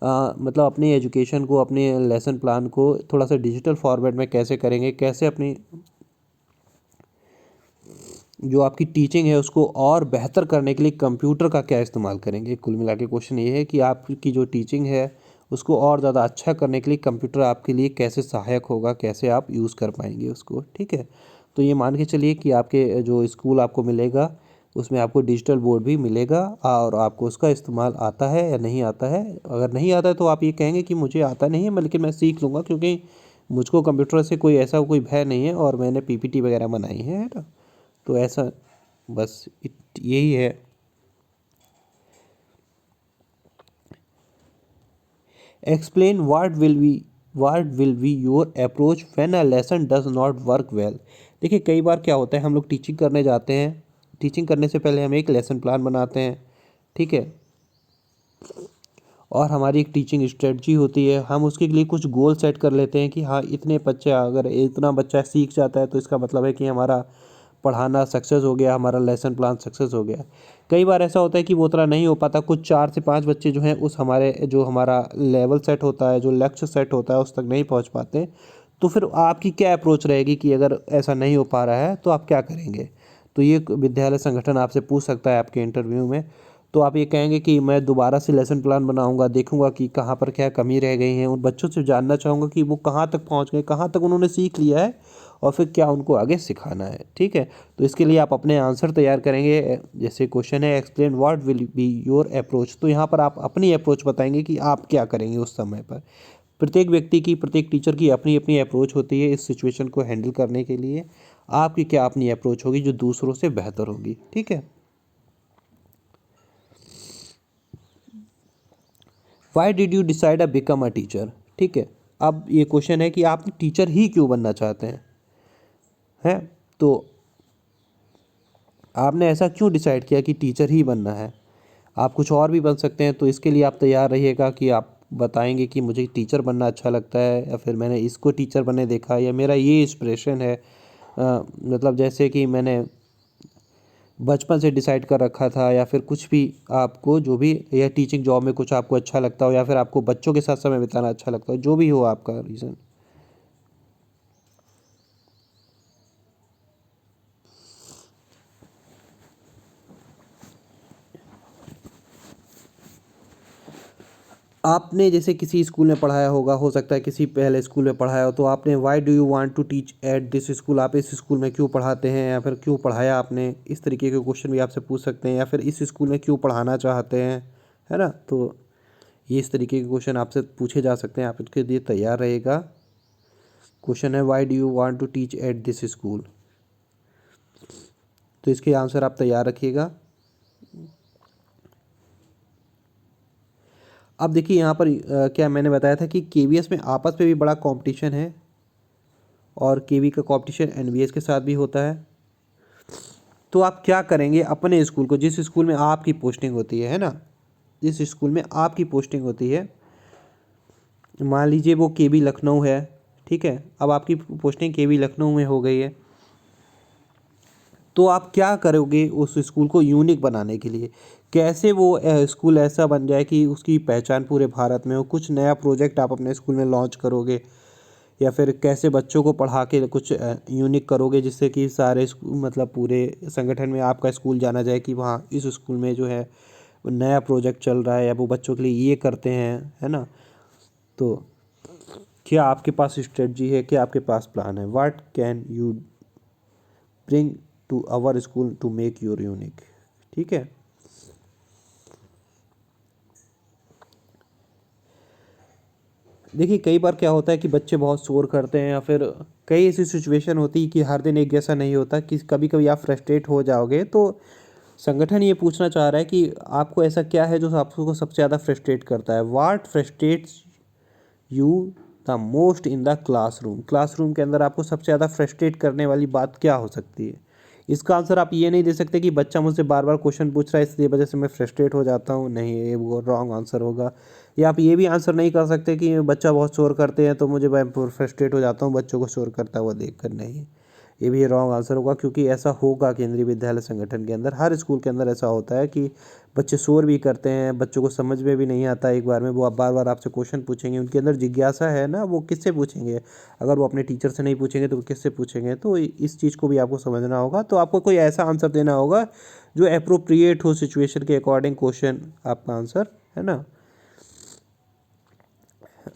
मतलब अपनी एजुकेशन को, अपने लेसन प्लान को थोड़ा सा डिजिटल फॉर्मेट में कैसे करेंगे, कैसे अपनी जो आपकी टीचिंग है उसको और बेहतर करने के लिए कंप्यूटर का क्या इस्तेमाल करेंगे। कुल मिला के क्वेश्चन ये है कि आपकी जो टीचिंग है उसको और ज़्यादा अच्छा करने के लिए कंप्यूटर आपके लिए कैसे सहायक होगा, कैसे आप यूज़ कर पाएंगे उसको। ठीक है, तो ये मान के चलिए कि आपके जो स्कूल आपको मिलेगा उसमें आपको डिजिटल बोर्ड भी मिलेगा, और आपको उसका इस्तेमाल आता है या नहीं आता है। अगर नहीं आता है तो आप ये कहेंगे कि मुझे आता नहीं है, लेकिन मैं सीख लूँगा, क्योंकि मुझको कंप्यूटर से कोई ऐसा कोई भय नहीं है और मैंने पीपीटी वगैरह बनाई है ना। तो ऐसा बस यही है। Explain what will be your approach when a lesson does not work well. देखिए कई बार क्या होता है, हम लोग टीचिंग करने जाते हैं, टीचिंग करने से पहले हम एक लेसन प्लान बनाते हैं, ठीक है, और हमारी एक टीचिंग स्ट्रेटजी होती है। हम उसके लिए कुछ गोल सेट कर लेते हैं कि हाँ इतने बच्चे, अगर इतना बच्चा सीख जाता है तो इसका मतलब है कि हमारा पढ़ाना सक्सेस हो गया, हमारा लेसन प्लान सक्सेस हो गया। कई बार ऐसा होता है कि वो उतना नहीं हो पाता, कुछ 4 से 5 बच्चे जो हैं उस हमारे जो हमारा लेवल सेट होता है, जो लक्ष्य सेट होता है, उस तक नहीं पहुंच पाते। तो फिर आपकी क्या अप्रोच रहेगी कि अगर ऐसा नहीं हो पा रहा है तो आप क्या करेंगे। तो ये विद्यालय संगठन आपसे पूछ सकता है आपके इंटरव्यू में। तो आप ये कहेंगे कि मैं दोबारा से लेसन प्लान बनाऊंगा, देखूंगा कि कहाँ पर क्या कमी रह गई है, उन बच्चों से जानना चाहूँगा कि वो कहाँ तक पहुँच गए, कहाँ तक उन्होंने सीख लिया है, और फिर क्या उनको आगे सिखाना है। ठीक है, तो इसके लिए आप अपने आंसर तैयार करेंगे। जैसे क्वेश्चन है explain what will be your approach, तो यहाँ पर आप अपनी अप्रोच बताएंगे कि आप क्या करेंगे उस समय पर। प्रत्येक व्यक्ति की, प्रत्येक टीचर की अपनी अपनी अप्रोच होती है इस सिचुएशन को हैंडल करने के लिए। आपकी क्या अपनी अप्रोच होगी जो दूसरों से बेहतर होगी। ठीक है, why did you decide a become a teacher. ठीक है, अब ये क्वेश्चन है कि आप टीचर ही क्यों बनना चाहते हैं तो आपने ऐसा क्यों डिसाइड किया कि टीचर ही बनना है। आप कुछ और भी बन सकते हैं, तो इसके लिए आप तैयार रहिएगा कि आप बताएंगे कि मुझे टीचर बनना अच्छा लगता है, या फिर मैंने इसको टीचर बनने देखा, या मेरा ये इंस्पिरेशन है। मतलब जैसे कि मैंने बचपन से डिसाइड कर रखा था, या फिर कुछ भी आपको जो भी, या टीचिंग जॉब में कुछ आपको अच्छा लगता हो, या फिर आपको बच्चों के साथ समय बिताना अच्छा लगता हो, जो भी हो आपका रीज़न। आपने जैसे किसी स्कूल में पढ़ाया होगा, हो सकता है किसी पहले स्कूल में पढ़ाया हो, तो आपने why do you want to teach at this school, आप इस स्कूल में क्यों पढ़ाते हैं, या फिर क्यों पढ़ाया आपने, इस तरीके के क्वेश्चन भी आपसे पूछ सकते हैं। या फिर इस स्कूल में क्यों पढ़ाना चाहते हैं, है ना। तो ये इस तरीके के क्वेश्चन आपसे पूछे जा सकते हैं, आप इसके लिए तैयार रहेगा। क्वेश्चन है why do you want to teach at this school, तो इसके आंसर आप तैयार रखिएगा। अब देखिए यहाँ पर क्या मैंने बताया था कि केवीएस में आपस में भी बड़ा कंपटीशन है, और केवी का कंपटीशन एनवीएस के साथ भी होता है। तो आप क्या करेंगे अपने स्कूल को, जिस स्कूल में आपकी पोस्टिंग होती है ना, जिस स्कूल में आपकी पोस्टिंग होती है, मान लीजिए वो केवी लखनऊ है, ठीक है, अब आपकी पोस्टिंग केवी लखनऊ में हो गई है, तो आप क्या करोगे उस स्कूल को यूनिक बनाने के लिए। कैसे वो स्कूल ऐसा बन जाए कि उसकी पहचान पूरे भारत में हो। कुछ नया प्रोजेक्ट आप अपने स्कूल में लॉन्च करोगे, या फिर कैसे बच्चों को पढ़ा के कुछ यूनिक करोगे, जिससे कि सारे मतलब पूरे संगठन में आपका स्कूल जाना जाए कि वहाँ इस स्कूल में जो है नया प्रोजेक्ट चल रहा है, या वो बच्चों के लिए ये करते हैं, है ना। तो क्या आपके पास स्ट्रेटजी है, क्या आपके पास प्लान है। What can you bring to our school to make your unique. ठीक है, देखिए कई बार क्या होता है कि बच्चे बहुत शोर करते हैं, या फिर कई ऐसी सिचुएशन होती है कि हर दिन एक जैसा नहीं होता, कि कभी कभी आप फ्रस्ट्रेट हो जाओगे। तो संगठन ये पूछना चाह रहा है कि आपको ऐसा क्या है जो आपको सबसे ज़्यादा फ्रस्ट्रेट करता है। What frustrates you the most in the classroom. Classroom के अंदर आपको सबसे ज़्यादा फ्रस्ट्रेट करने वाली बात क्या हो सकती है। इसका आंसर आप ये नहीं दे सकते कि बच्चा मुझसे बार बार क्वेश्चन पूछ रहा है इसलिए वजह से मैं फ्रस्ट्रेट हो जाता हूँ, नहीं, ये वो रॉन्ग आंसर होगा। या आप ये भी आंसर नहीं कर सकते कि बच्चा बहुत शोर करते हैं तो मुझे मैं फ्रस्ट्रेट हो जाता हूँ बच्चों को शोर करता हुआ देख कर। नहीं, ये भी रॉन्ग आंसर होगा, क्योंकि ऐसा होगा केंद्रीय विद्यालय संगठन के अंदर, हर स्कूल के अंदर ऐसा होता है कि बच्चे शोर भी करते हैं, बच्चों को समझ में भी नहीं आता एक बार में, वो आप बार बार आपसे क्वेश्चन पूछेंगे, उनके अंदर जिज्ञासा है ना, वो किससे पूछेंगे? अगर वो अपने टीचर से नहीं पूछेंगे तो वो किससे पूछेंगे? तो इस चीज़ को भी आपको समझना होगा। तो आपको कोई ऐसा आंसर देना होगा जो अप्रोप्रिएट हो सिचुएशन के अकॉर्डिंग क्वेश्चन आपका आंसर, है ना।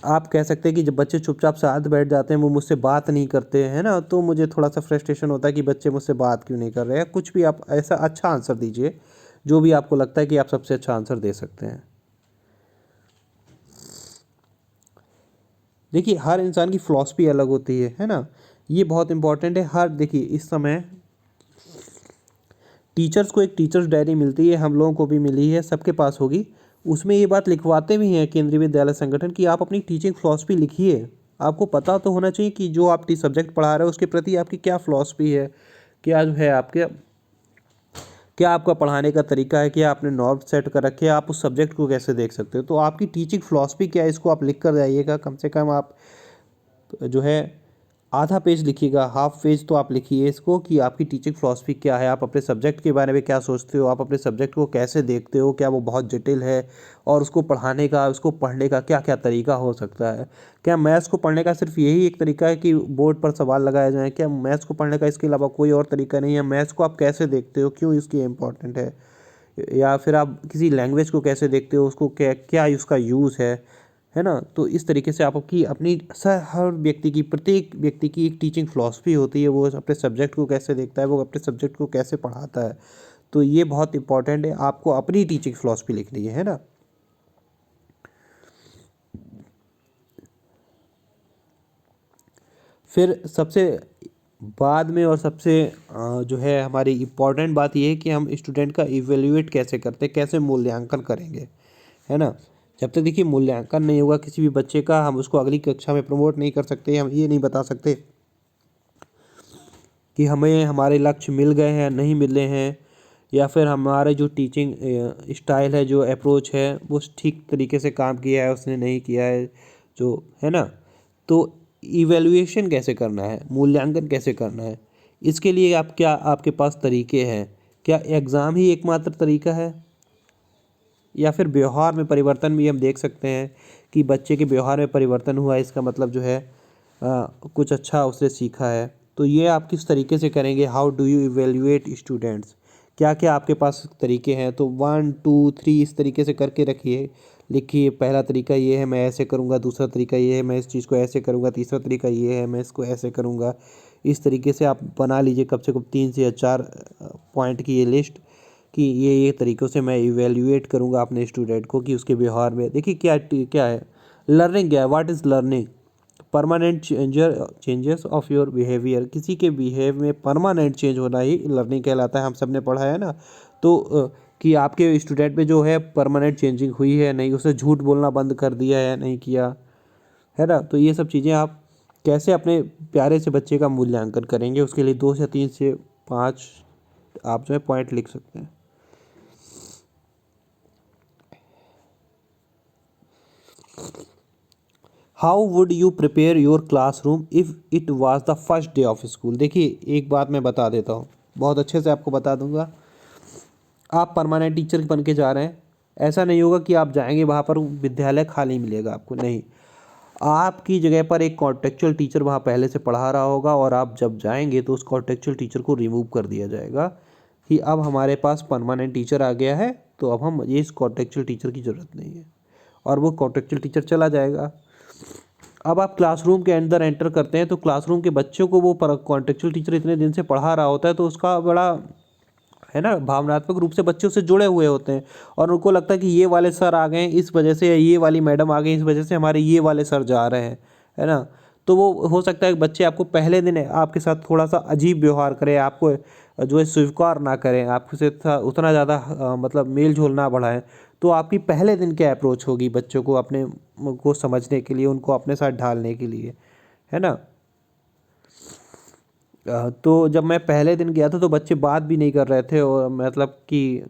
आप कह सकते हैं कि जब बच्चे चुपचाप साथ बैठ जाते हैं, वो मुझसे बात नहीं करते हैं ना, तो मुझे थोड़ा सा फ्रस्ट्रेशन होता है कि बच्चे मुझसे बात क्यों नहीं कर रहे हैं। कुछ भी आप ऐसा अच्छा आंसर दीजिए जो भी आपको लगता है कि आप सबसे अच्छा आंसर दे सकते हैं। देखिए, हर इंसान की फ़िलॉसफ़ी अलग होती है ना। ये बहुत इंपॉर्टेंट है। हर देखिए इस समय टीचर्स को एक टीचर्स डायरी मिलती है, हम लोगों को भी मिली है, सबके पास होगी। उसमें ये बात लिखवाते भी हैं केंद्रीय विद्यालय संगठन की आप अपनी टीचिंग फ़िलॉसफ़ी लिखिए। आपको पता तो होना चाहिए कि जो आप सब्जेक्ट पढ़ा रहे हो उसके प्रति आपकी क्या फ़िलॉसफ़ी है, क्या जो है आपके, क्या आपका पढ़ाने का तरीका है, क्या आपने नॉर्म सेट कर रखे हैं, आप उस सब्जेक्ट को कैसे देख सकते हो। तो आपकी टीचिंग फ़िलॉसफ़ी क्या है, इसको आप लिख कर जाइएगा। कम से कम आप जो है आधा पेज लिखिएगा, हाफ पेज तो आप लिखिए इसको कि आपकी टीचिंग फ़िलॉसफ़ी क्या है, आप अपने सब्जेक्ट के बारे में क्या सोचते हो, आप अपने सब्जेक्ट को कैसे देखते हो, क्या वो बहुत जटिल है, और उसको पढ़ाने का, उसको पढ़ने का क्या क्या तरीका हो सकता है। क्या मैथ्स को पढ़ने का सिर्फ यही एक तरीका है कि बोर्ड पर सवाल लगाए जाएँ? क्या मैथ्स को पढ़ने का इसके अलावा कोई और तरीका नहीं है? मैथ्स को आप कैसे देखते हो, क्यों इसकी इम्पोर्टेंट है? या फिर आप किसी लैंग्वेज को कैसे देखते हो, उसको क्या क्या उसका यूज़ है ना। तो इस तरीके से आपकी अपनी हर व्यक्ति की, प्रत्येक व्यक्ति की एक टीचिंग फ़िलॉसफ़ी होती है, वो अपने सब्जेक्ट को कैसे देखता है, वो अपने सब्जेक्ट को कैसे पढ़ाता है। तो ये बहुत इंपॉर्टेंट है, आपको अपनी टीचिंग फ़िलॉसफ़ी लिखनी है ना। फिर सबसे बाद में और सबसे जो है हमारी इम्पॉर्टेंट बात ये है कि हम स्टूडेंट का इवेल्युएट कैसे करते हैं, कैसे मूल्यांकन करेंगे, है ना। जब तक देखिए मूल्यांकन नहीं होगा किसी भी बच्चे का, हम उसको अगली कक्षा में प्रमोट नहीं कर सकते, हम ये नहीं बता सकते कि हमें हमारे लक्ष्य मिल गए हैं नहीं मिले हैं, या फिर हमारे जो टीचिंग स्टाइल है, जो अप्रोच है, वो ठीक तरीके से काम किया है उसने नहीं किया है, जो है ना। तो इवैल्यूएशन कैसे करना है, मूल्यांकन कैसे करना है, इसके लिए आप क्या, आपके पास तरीके हैं? क्या एग्ज़ाम ही एकमात्र तरीका है, या फिर व्यवहार में परिवर्तन भी हम देख सकते हैं कि बच्चे के व्यवहार में परिवर्तन हुआ है, इसका मतलब जो है कुछ अच्छा उसने सीखा है। तो ये आप किस तरीके से करेंगे, how do you evaluate students, क्या क्या आपके पास तरीके हैं? तो 1 2 3 इस तरीके से करके रखिए, लिखिए। पहला तरीका ये है, मैं ऐसे करूँगा। दूसरा तरीका ये है, मैं इस चीज़ को ऐसे करूँगा। तीसरा तरीका ये है, मैं इसको ऐसे करूँगा। इस तरीके से आप बना लीजिए कम से कम 3 से 4 पॉइंट की ये लिस्ट, कि ये तरीक़ों से मैं इवैल्यूएट करूँगा अपने स्टूडेंट को कि उसके व्यवहार में। देखिए क्या क्या है लर्निंग, क्या है, what is learning? Permanent changes of your behaviour, किसी के बिहेव में परमानेंट चेंज होना ही लर्निंग कहलाता है। हम सब ने पढ़ा है ना। तो कि आपके स्टूडेंट में जो है परमानेंट चेंजिंग हुई है नहीं, उसे झूठ बोलना बंद कर दिया है नहीं किया, है ना। तो ये सब चीज़ें आप कैसे अपने प्यारे से बच्चे का मूल्यांकन करेंगे, उसके लिए 2 से 3 से 5 आप जो है पॉइंट लिख सकते हैं। How would you prepare your classroom if it was the first day of school? देखिए एक बात मैं बता देता हूँ, बहुत अच्छे से आपको बता दूंगा। आप परमानेंट टीचर बन के जा रहे हैं, ऐसा नहीं होगा कि आप जाएंगे वहाँ पर विद्यालय खाली मिलेगा आपको, नहीं। आपकी जगह पर एक कॉन्टेक्चुअल टीचर वहाँ पहले से पढ़ा रहा होगा, और आप जब जाएंगे तो उस कॉन्टेक्चुअल टीचर को रिमूव कर दिया जाएगा कि अब हमारे पास परमानेंट टीचर आ गया है, तो अब हम ये इस कॉन्टेक्चुअल टीचर की ज़रूरत नहीं है, और वो कॉन्टेक्चुअल टीचर चला जाएगा। अब आप क्लासरूम के अंदर एंटर करते हैं तो क्लासरूम के बच्चों को वो कॉन्टेक्चुअल टीचर इतने दिन से पढ़ा रहा होता है, तो उसका बड़ा, है ना, भावनात्मक रूप से बच्चे उससे जुड़े हुए होते हैं, और उनको लगता है कि ये वाले सर आ गए हैं इस वजह से, या ये वाली मैडम आ गई इस वजह से हमारे ये वाले सर जा रहे हैं, है ना। तो वो हो सकता है कि बच्चे आपको पहले दिन आपके साथ थोड़ा सा अजीब व्यवहार करें, आपको जो है स्वीकार ना करें, आपसे उतना ज़्यादा मतलब मेल जोल ना बढ़ाएं। तो आपकी पहले दिन क्या अप्रोच होगी बच्चों को अपने को समझने के लिए, उनको अपने साथ ढालने के लिए, है ना। तो जब मैं पहले दिन गया था तो बच्चे बात भी नहीं कर रहे थे, और मतलब कि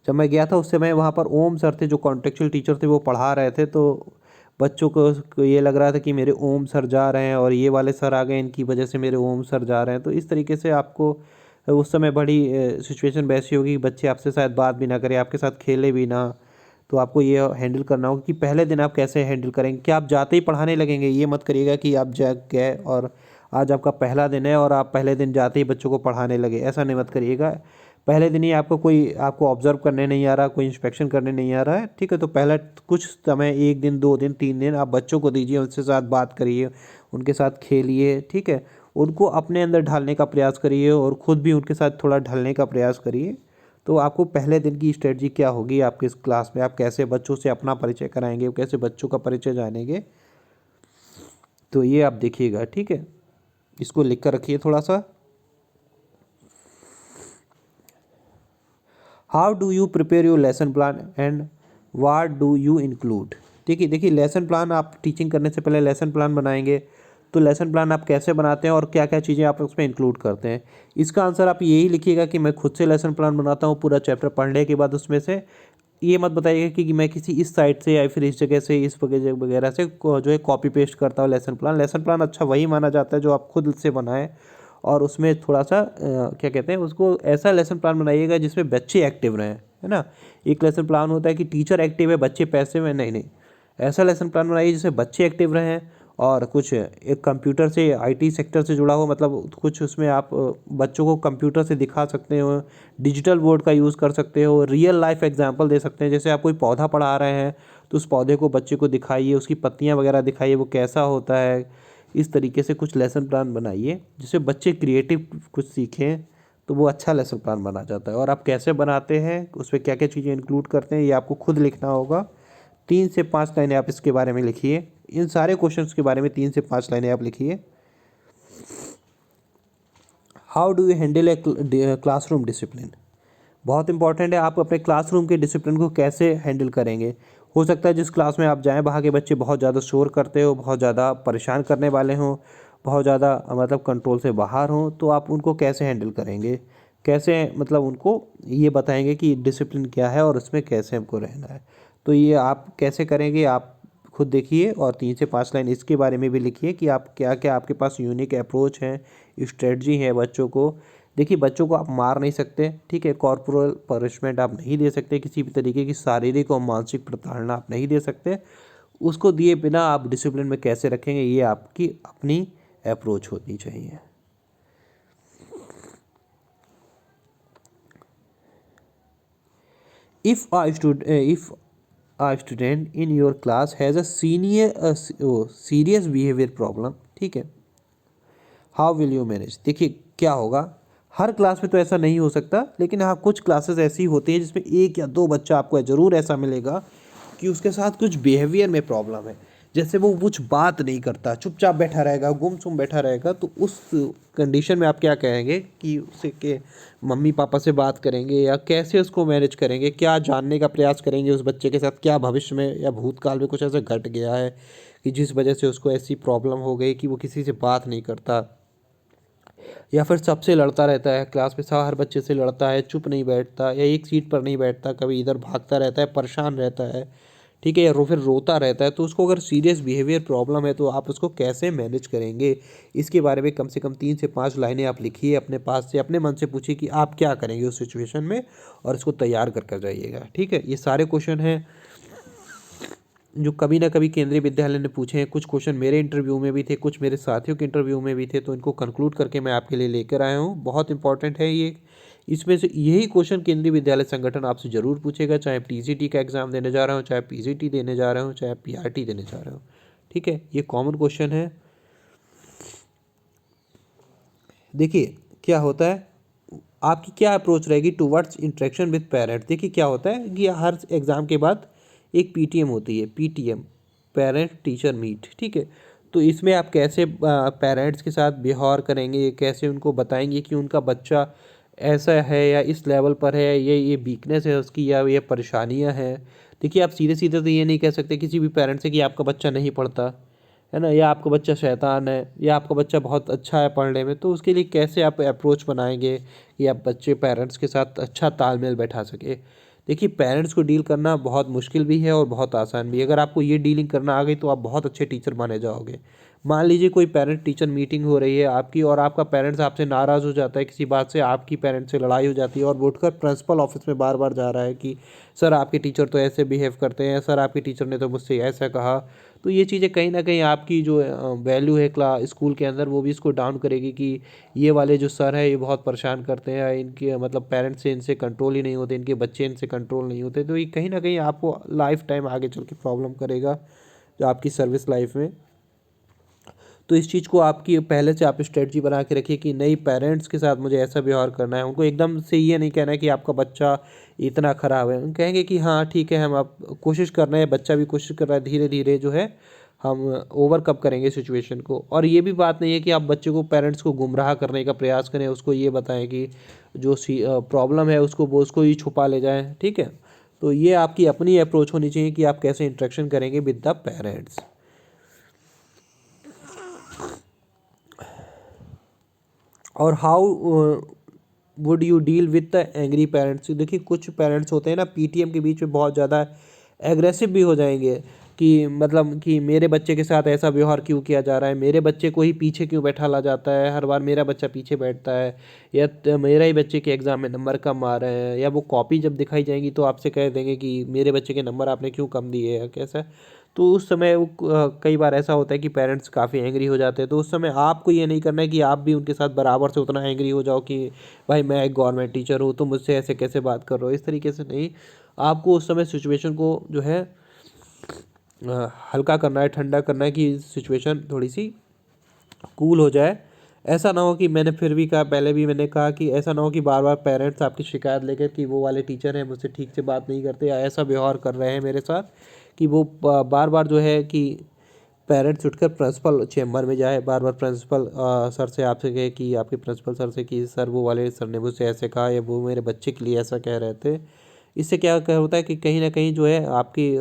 जब मैं गया था उस समय वहाँ पर ओम सर थे, जो कॉन्टेक्चुअल टीचर थे, वो पढ़ा रहे थे। तो बच्चों को ये लग रहा था कि मेरे ओम सर जा रहे हैं और ये वाले सर आ गए, इनकी वजह से मेरे ओम सर जा रहे हैं। तो इस तरीके से आपको उस समय बड़ी सिचुएशन वैसी होगी कि बच्चे आपसे शायद बात भी ना करें, आपके साथ खेले भी ना। तो आपको ये हैंडल करना होगा कि पहले दिन आप कैसे हैंडल करेंगे। क्या आप जाते ही पढ़ाने लगेंगे? ये मत करिएगा कि आप जा गए और आज आपका पहला दिन है और आप पहले दिन जाते ही बच्चों को पढ़ाने लगे, ऐसा नहीं मत करिएगा। पहले दिन ही आपको ऑब्जर्व करने नहीं आ रहा, कोई इंस्पेक्शन करने नहीं आ रहा है, ठीक है, तो पहला कुछ समय, 1 दिन 2 दिन 3 दिन आप बच्चों को दीजिए, उनसे साथ बात करिए, उनके साथ खेलिए, ठीक है, उनको अपने अंदर ढालने का प्रयास करिए और ख़ुद भी उनके साथ थोड़ा ढलने का प्रयास करिए। तो आपको पहले दिन की स्ट्रेटजी क्या होगी आपके इस क्लास में, आप कैसे बच्चों से अपना परिचय कराएंगे, कैसे बच्चों का परिचय जानेंगे, तो ये आप देखिएगा, ठीक है। इसको लिख कर रखिए थोड़ा सा। How do you prepare your lesson plan and what do you include. देखिए लेसन प्लान आप टीचिंग करने से पहले लेसन प्लान बनाएंगे, तो लेसन प्लान आप कैसे बनाते हैं और क्या क्या चीज़ें आप उसमें इंक्लूड करते हैं। इसका आंसर आप यही लिखिएगा कि मैं खुद से लेसन प्लान बनाता हूँ पूरा चैप्टर पढ़ने के बाद। उसमें से ये मत बताइएगा कि मैं किसी इस साइट से या फिर इस जगह से इस वगैरह से जो है कॉपी पेस्ट करता हूँ लेसन प्लान। लेसन प्लान अच्छा वही माना जाता है जो आप खुद से बनाएं, और उसमें थोड़ा सा क्या कहते हैं उसको, ऐसा लेसन प्लान बनाइएगा जिसमें बच्चे एक्टिव रहें, है ना। एक लेसन प्लान होता है कि टीचर एक्टिव है बच्चे पैसिव हैं, नहीं नहीं, ऐसा लेसन प्लान बनाइए जिसमें बच्चे एक्टिव रहें और कुछ एक कंप्यूटर से, आईटी सेक्टर से जुड़ा हो, मतलब कुछ उसमें आप बच्चों को कंप्यूटर से दिखा सकते हो, डिजिटल बोर्ड का यूज़ कर सकते हो, रियल लाइफ एग्जांपल दे सकते हैं। जैसे आप कोई पौधा पढ़ा रहे हैं तो उस पौधे को बच्चे को दिखाइए, उसकी पत्तियां वगैरह दिखाइए, वो कैसा होता है। इस तरीके से कुछ लेसन प्लान बनाइए जिससे बच्चे क्रिएटिव कुछ सीखें, तो वो अच्छा लेसन प्लान बना जाता है। और आप कैसे बनाते हैं, उसमें क्या क्या चीज़ें इंक्लूड करते हैं, ये आपको खुद लिखना होगा। 3 से 5 लाइनें आप इसके बारे में लिखिए, इन सारे क्वेश्चंस के बारे में 3 से 5 लाइनें आप लिखिए। How do you handle a classroom discipline, बहुत इंपॉर्टेंट है। आप अपने क्लासरूम के डिसिप्लिन को कैसे हैंडल करेंगे। हो सकता है जिस क्लास में आप जाएं वहाँ के बच्चे बहुत ज़्यादा शोर करते हो, बहुत ज़्यादा परेशान करने वाले हों, बहुत ज़्यादा मतलब कंट्रोल से बाहर हों, तो आप उनको कैसे हैंडल करेंगे, कैसे मतलब उनको ये बताएंगे कि डिसिप्लिन क्या है और उसमें कैसे हमको रहना है। तो ये आप कैसे करेंगे आप खुद देखिए, और 3 से 5 लाइन इसके बारे में भी लिखिए कि आप क्या क्या आपके पास यूनिक अप्रोच है, स्ट्रेटजी है बच्चों को। देखिए बच्चों को आप मार नहीं सकते, ठीक है, कॉर्पोरल पनिशमेंट आप नहीं दे सकते, किसी भी तरीके की शारीरिक और मानसिक प्रताड़ना आप नहीं दे सकते। उसको दिए बिना आप डिसिप्लिन में कैसे रखेंगे, ये आपकी अपनी अप्रोच होनी चाहिए। If a student in your class has a serious behavior problem, ठीक है, हाउ विल यू मैनेज। देखिए क्या होगा, हर क्लास में तो ऐसा नहीं हो सकता, लेकिन हाँ कुछ क्लासेस ऐसी होती हैं जिसमें 1 या 2 बच्चा आपको ज़रूर ऐसा मिलेगा कि उसके साथ कुछ बिहेवियर में प्रॉब्लम है। जैसे वो कुछ बात नहीं करता, चुपचाप बैठा रहेगा, गुमसुम बैठा रहेगा। तो उस कंडीशन में आप क्या कहेंगे कि उसे के मम्मी पापा से बात करेंगे या कैसे उसको मैनेज करेंगे, क्या जानने का प्रयास करेंगे उस बच्चे के साथ, क्या भविष्य में या भूतकाल में कुछ ऐसा घट गया है कि जिस वजह से उसको ऐसी प्रॉब्लम हो गई कि वो किसी से बात नहीं करता, या फिर सबसे लड़ता रहता है, क्लास में हर बच्चे से लड़ता है, चुप नहीं बैठता, या एक सीट पर नहीं बैठता, कभी इधर भागता रहता है, परेशान रहता है, ठीक है, या फिर रोता रहता है। तो उसको अगर सीरियस बिहेवियर प्रॉब्लम है तो आप उसको कैसे मैनेज करेंगे, इसके बारे में कम से कम 3 से 5 लाइनें आप लिखिए अपने पास से, अपने मन से पूछिए कि आप क्या करेंगे उस सिचुएशन में, और इसको तैयार कर जाइएगा, ठीक है। ये सारे क्वेश्चन हैं जो कभी ना कभी केंद्रीय विद्यालय ने पूछे हैं। कुछ क्वेश्चन मेरे इंटरव्यू में भी थे, कुछ मेरे साथियों के इंटरव्यू में भी थे, तो इनको कंक्लूड करके मैं आपके लिए लेकर आया हूँ। बहुत इंपॉर्टेंट है ये, इसमें से यही क्वेश्चन केंद्रीय विद्यालय संगठन आपसे ज़रूर पूछेगा, चाहे आप टीजीटी का एग्ज़ाम देने जा रहे हो, चाहे पीजीटी देने जा रहे हो, चाहे पीआरटी देने जा रहे हो, ठीक है, ये कॉमन क्वेश्चन है। देखिए क्या होता है, आपकी क्या अप्रोच रहेगी टुवर्ड्स इंटरेक्शन विद पेरेंट्स। देखिए क्या होता है कि हर एग्ज़ाम के बाद एक पीटीएम होती है, पीटीएम, पेरेंट टीचर मीट, ठीक है। तो इसमें आप कैसे पेरेंट्स के साथ व्यवहार करेंगे, कैसे उनको बताएंगे कि उनका बच्चा ऐसा है या इस लेवल पर है, ये वीकनेस है उसकी या ये परेशानियां हैं। देखिए आप सीधे सीधे तो ये नहीं कह सकते किसी भी पेरेंट्स से कि आपका बच्चा नहीं पढ़ता है ना, या आपका बच्चा शैतान है, या आपका बच्चा बहुत अच्छा है पढ़ने में। तो उसके लिए कैसे आप अप्रोच बनाएंगे कि आप बच्चे पेरेंट्स के साथ अच्छा तालमेल बैठा सके। देखिए पेरेंट्स को डील करना बहुत मुश्किल भी है और बहुत आसान भी है। अगर आपको ये डीलिंग करना आ गई तो आप बहुत अच्छे टीचर माने जाओगे। मान लीजिए कोई पेरेंट टीचर मीटिंग हो रही है आपकी, और आपका पेरेंट्स आपसे नाराज़ हो जाता है किसी बात से, आपकी पेरेंट्स से लड़ाई हो जाती है और वो उठकर प्रिंसिपल ऑफिस में बार बार जा रहा है कि सर आपके टीचर तो ऐसे बिहेव करते हैं, सर आपके टीचर ने तो मुझसे ऐसा कहा। तो ये चीज़ें कहीं ना कहीं आपकी जो वैल्यू है क्लास स्कूल के अंदर, वो भी इसको डाउन करेगी कि ये वाले जो सर है ये बहुत परेशान करते हैं, इनके मतलब पेरेंट्स से इनसे कंट्रोल ही नहीं होते, इनके बच्चे इनसे कंट्रोल नहीं होते। तो ये कहीं ना कहीं आपको लाइफ टाइम आगे चल के प्रॉब्लम करेगा जो आपकी सर्विस लाइफ में। तो इस चीज़ को आपकी पहले से आप स्ट्रेटजी बना के रखिए कि नहीं, पेरेंट्स के साथ मुझे ऐसा व्यवहार करना है। उनको एकदम से ये नहीं कहना है कि आपका बच्चा इतना ख़राब है। उन कहेंगे कि हाँ ठीक है, हम आप कोशिश कर रहे हैं, बच्चा भी कोशिश कर रहा है, धीरे धीरे जो है हम ओवरकम करेंगे सिचुएशन को। और ये भी बात नहीं है कि आप बच्चे को पेरेंट्स को गुमराह करने का प्रयास करें, उसको ये बताएं कि जो प्रॉब्लम है उसको वो उसको ही छुपा ले जाएं, ठीक है। तो ये आपकी अपनी अप्रोच होनी चाहिए कि आप कैसे इंटरेक्शन करेंगे विद द पेरेंट्स। और how would you deal with the angry parents. देखिए कुछ पेरेंट्स होते हैं ना पीटीएम के बीच में बहुत ज़्यादा एग्रेसिव भी हो जाएंगे कि मतलब कि मेरे बच्चे के साथ ऐसा व्यवहार क्यों किया जा रहा है, मेरे बच्चे को ही पीछे क्यों बैठा ला जाता है, हर बार मेरा बच्चा पीछे बैठता है, या मेरा ही बच्चे के एग्ज़ाम में नंबर कम आ रहे हैं, या वो कॉपी जब दिखाई जाएंगी तो आपसे कह देंगे कि मेरे बच्चे के नंबर आपने क्यों कम दिए है, कैसा। तो उस समय कई बार ऐसा होता है कि पेरेंट्स काफ़ी एंग्री हो जाते हैं। तो उस समय आपको ये नहीं करना है कि आप भी उनके साथ बराबर से उतना एंग्री हो जाओ कि भाई मैं एक गवर्नमेंट टीचर हूँ तो मुझसे ऐसे कैसे बात कर रहे हो, इस तरीके से नहीं। आपको उस समय सिचुएशन को जो है हल्का करना है, ठंडा करना है कि सिचुएशन थोड़ी सी कूल हो जाए। ऐसा ना हो कि मैंने फिर भी कहा, पहले भी मैंने कहा कि ऐसा ना हो कि बार बार पेरेंट्स आपकी शिकायत लेकर कि वो वाले टीचर हैं मुझसे ठीक से बात नहीं करते या ऐसा व्यवहार कर रहे हैं मेरे साथ, कि वो बार बार जो है कि पेरेंट्स उठकर प्रिंसिपल चेम्बर में जाए, बार बार प्रिंसिपल सर से आपसे कहे कि आपके प्रिंसिपल सर से कि सर वो वाले सर ने मुझसे ऐसे कहा या वो मेरे बच्चे के लिए ऐसा कह रहे थे। इससे क्या होता है कि कहीं ना कहीं जो है आपकी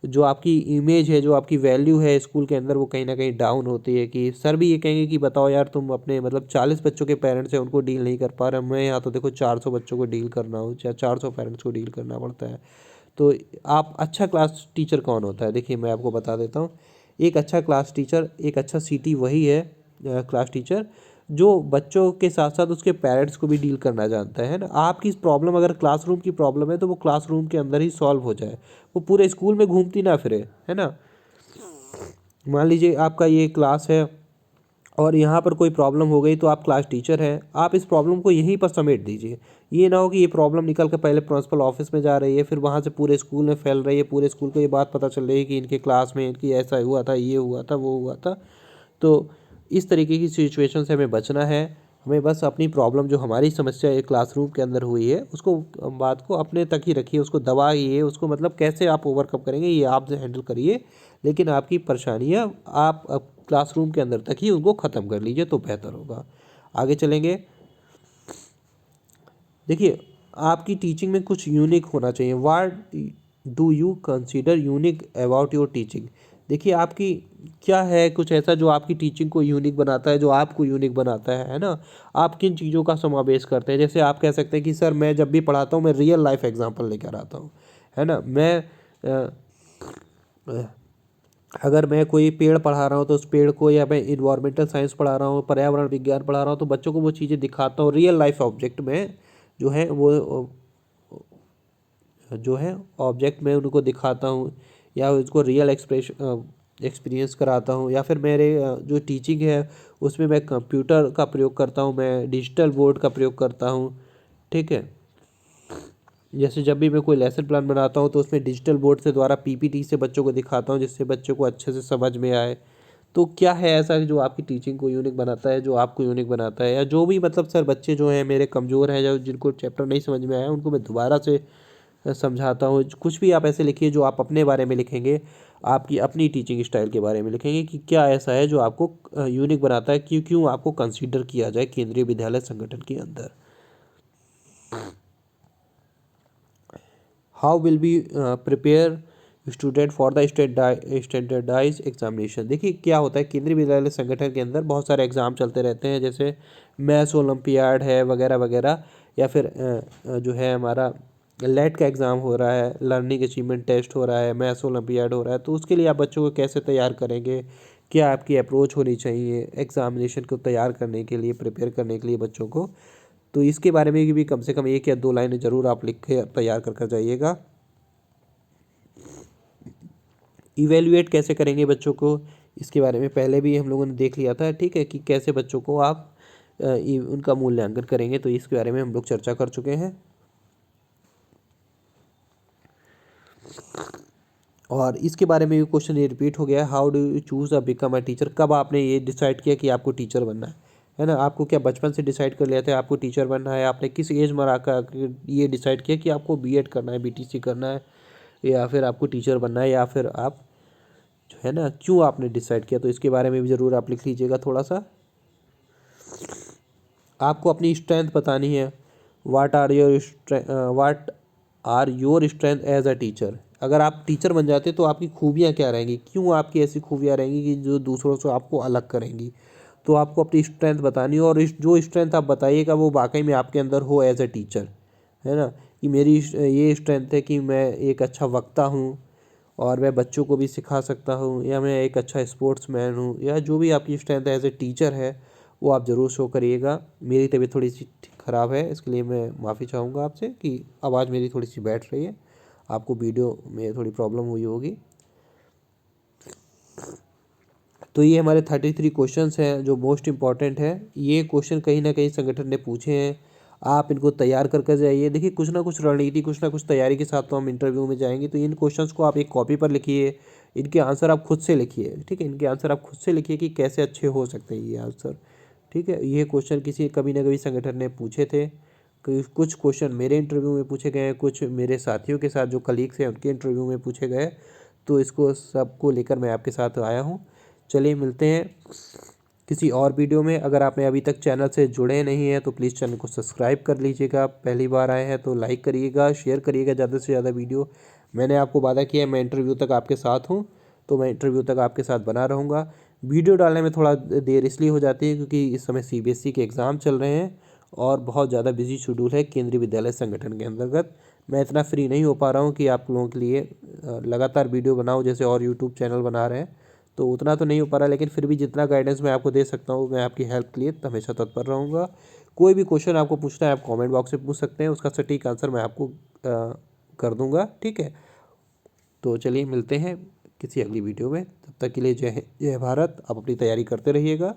जो आपकी इमेज है, जो आपकी वैल्यू है स्कूल के अंदर, वो कहीं ना कहीं डाउन होती है। कि सर भी ये कहेंगे कि बताओ यार, तुम अपने मतलब 40 बच्चों के पेरेंट्स हैं उनको डील नहीं कर पा रहे, मैं यहाँ तो देखो 400 बच्चों को डील करना हो, 400 पेरेंट्स को डील करना पड़ता है। तो आप अच्छा क्लास टीचर कौन होता है, देखिए मैं आपको बता देता हूँ। एक अच्छा क्लास टीचर, एक अच्छा सीटी वही है क्लास टीचर जो बच्चों के साथ साथ उसके पेरेंट्स को भी डील करना जानता है ना। आपकी प्रॉब्लम अगर क्लासरूम की प्रॉब्लम है तो वो क्लासरूम के अंदर ही सॉल्व हो जाए, वो पूरे स्कूल में घूमती ना फिरे, है ना। मान लीजिए आपका ये क्लास है और यहाँ पर कोई प्रॉब्लम हो गई तो आप क्लास टीचर हैं, आप इस प्रॉब्लम को यहीं पर समेट दीजिए। ये ना हो कि ये प्रॉब्लम निकल कर पहले प्रिंसिपल ऑफिस में जा रही है, फिर वहाँ से पूरे स्कूल में फैल रही है, पूरे स्कूल को ये बात पता चल रही है कि इनके क्लास में इनकी ऐसा हुआ था, ये हुआ था, वो हुआ था। तो इस तरीके की सिचुएशन से हमें बचना है। हमें बस अपनी प्रॉब्लम, जो हमारी समस्या एक क्लासरूम के अंदर हुई है, उसको बात को अपने तक ही रखिए, उसको दबाइए, उसको मतलब कैसे आप ओवरकम करेंगे ये आप हैंडल करिए, लेकिन आपकी परेशानियाँ आप क्लासरूम के अंदर तक ही उनको ख़त्म कर लीजिए तो बेहतर होगा। आगे चलेंगे। देखिए आपकी टीचिंग में कुछ यूनिक होना चाहिए। What do you consider unique about your teaching. देखिए आपकी क्या है कुछ ऐसा जो आपकी टीचिंग को यूनिक बनाता है, जो आपको यूनिक बनाता है ना। आप किन चीज़ों का समावेश करते हैं। जैसे आप कह सकते हैं कि सर मैं जब भी पढ़ाता हूँ मैं रियल लाइफ एग्जांपल लेकर आता हूँ, है ना। मैं अ, अगर मैं कोई पेड़ पढ़ा रहा हूँ तो उस पेड़ को, या मैं इन्वायरमेंटल साइंस पढ़ा रहा हूँ, पर्यावरण विज्ञान पढ़ा रहा हूँ, तो बच्चों को वो चीज़ें दिखाता हूँ रियल लाइफ ऑब्जेक्ट में, जो है वो जो है ऑब्जेक्ट में उनको दिखाता हूँ, या उसको रियल एक्सपीरियंस कराता हूँ। या फिर मेरे जो टीचिंग है उसमें मैं कंप्यूटर का प्रयोग करता हूँ, मैं डिजिटल बोर्ड का प्रयोग करता हूँ, ठीक है। जैसे जब भी मैं कोई लेसन प्लान बनाता हूँ तो उसमें डिजिटल बोर्ड से द्वारा पीपीटी से बच्चों को दिखाता हूँ, जिससे बच्चों को अच्छे से समझ में आए। तो क्या है ऐसा जो आपकी टीचिंग को यूनिक बनाता है, जो आपको यूनिक बनाता है, या जो भी मतलब सर बच्चे जो हैं मेरे कमज़ोर हैं, जो जिनको चैप्टर नहीं समझ में आया उनको मैं दोबारा से समझाता हूँ। कुछ भी आप ऐसे लिखिए जो आप अपने बारे में लिखेंगे, आपकी अपनी टीचिंग स्टाइल के बारे में लिखेंगे कि क्या ऐसा है जो आपको यूनिक बनाता है, क्यों क्यों आपको कंसीडर किया जाए केंद्रीय विद्यालय संगठन के अंदर। How will be prepare student for the standardize examination. देखिए क्या होता है केंद्रीय विद्यालय संगठन के अंदर बहुत सारे एग्ज़ाम चलते रहते हैं, जैसे मैथ्स ओलंपियाड है वगैरह वगैरह, या फिर जो है हमारा लेट का एग्ज़ाम हो रहा है, लर्निंग अचीवमेंट टेस्ट हो रहा है, मैथ्स ओलंपियाड हो रहा है, तो उसके लिए आप बच्चों को कैसे तैयार करेंगे, क्या आपकी अप्रोच होनी चाहिए एग्ज़ामिनेशन को तैयार करने के लिए, प्रिपेयर करने के लिए बच्चों को, तो इसके बारे में भी कम से कम 1 या 2 लाइनें ज़रूर आप लिख के तैयार कर जाइएगा। इवेल्युएट कैसे करेंगे बच्चों को, इसके बारे में पहले भी हम लोगों ने देख लिया था, ठीक है, कि कैसे बच्चों को आप उनका मूल्यांकन करेंगे, तो इसके बारे में हम लोग चर्चा कर चुके हैं। और इसके बारे में भी क्वेश्चन ये रिपीट हो गया है, how do you choose a become a teacher, कब आपने ये डिसाइड किया कि आपको टीचर बनना है ना, आपको क्या बचपन से डिसाइड कर लिया था आपको टीचर बनना है, आपने किस एज में आकर ये डिसाइड किया कि आपको बीएड करना है, बीटीसी करना है, या फिर आपको टीचर बनना है, या फिर आप जो है ना क्यों आपने डिसाइड किया, तो इसके बारे में भी ज़रूर आप लिख लीजिएगा थोड़ा सा। आपको अपनी स्ट्रेंथ बतानी है, what are your strength as a teacher, अगर आप टीचर बन जाते तो आपकी खूबियाँ क्या रहेंगी, क्यों आपकी ऐसी खूबियाँ रहेंगी कि जो दूसरों से आपको अलग करेंगी, तो आपको अपनी स्ट्रेंथ बतानी है, और जो स्ट्रेंथ आप बताइएगा वो वाकई में आपके अंदर हो एज अ टीचर, है ना, कि मेरी ये स्ट्रेंथ है कि मैं एक अच्छा वक्ता हूँ और मैं बच्चों को भी सिखा सकता हूँ, या मैं एक अच्छा स्पोर्ट्समैन हूँ, या जो भी आपकी स्ट्रेंथ एज ए टीचर है वो आप ज़रूर शो करिएगा। मेरी तबीयत थोड़ी सी ख़राब है, इसके लिए मैं माफ़ी चाहूँगा आपसे कि आवाज़ मेरी थोड़ी सी बैठ रही है, आपको वीडियो में थोड़ी प्रॉब्लम हुई होगी। तो ये हमारे 33 क्वेश्चंस हैं जो मोस्ट इम्पॉर्टेंट है, ये क्वेश्चन कहीं ना कहीं संगठन ने पूछे हैं, आप इनको तैयार कर जाइए। देखिए कुछ ना कुछ रणनीति, कुछ ना कुछ तैयारी के साथ तो हम इंटरव्यू में जाएंगे, तो इन क्वेश्चंस को आप एक कॉपी पर लिखिए, इनके आंसर आप खुद से लिखिए, ठीक है, इनके आंसर आप खुद से लिखिए कि कैसे अच्छे हो सकते हैं ये आंसर, ठीक है। ये क्वेश्चन किसी कभी ना कभी संगठन ने पूछे थे, कुछ क्वेश्चन मेरे इंटरव्यू में पूछे गए हैं, कुछ मेरे साथियों के साथ जो कलीग्स हैं उनके इंटरव्यू में पूछे गए, तो इसको सबको लेकर मैं आपके साथ आया हूँ। चलिए मिलते हैं किसी और वीडियो में। अगर आपने अभी तक चैनल से जुड़े नहीं हैं तो प्लीज़ चैनल को सब्सक्राइब कर लीजिएगा, पहली बार आए हैं तो लाइक करिएगा, शेयर करिएगा ज़्यादा से ज़्यादा वीडियो। मैंने आपको वादा किया है मैं इंटरव्यू तक आपके साथ हूँ, तो मैं इंटरव्यू तक आपके साथ बना रहूँगा। वीडियो डालने में थोड़ा देर इसलिए हो जाती है क्योंकि इस समय सीबीएसई के एग्ज़ाम चल रहे हैं और बहुत ज़्यादा बिजी शेड्यूल है केंद्रीय विद्यालय संगठन के अंतर्गत। मैं इतना फ्री नहीं हो पा रहा हूँ कि आप लोगों के लिए लगातार वीडियो बनाऊँ जैसे और यूट्यूब चैनल बना रहे हैं, तो उतना तो नहीं हो पा रहा, लेकिन फिर भी जितना गाइडेंस मैं आपको दे सकता हूँ मैं आपकी हेल्प के लिए हमेशा तत्पर रहूँगा। कोई भी क्वेश्चन आपको पूछना है आप कमेंट बॉक्स में पूछ सकते हैं, उसका सटीक आंसर मैं आपको कर दूँगा, ठीक है। तो चलिए मिलते हैं किसी अगली वीडियो में, तब तक के लिए जय भारत, आप अपनी तैयारी करते रहिएगा।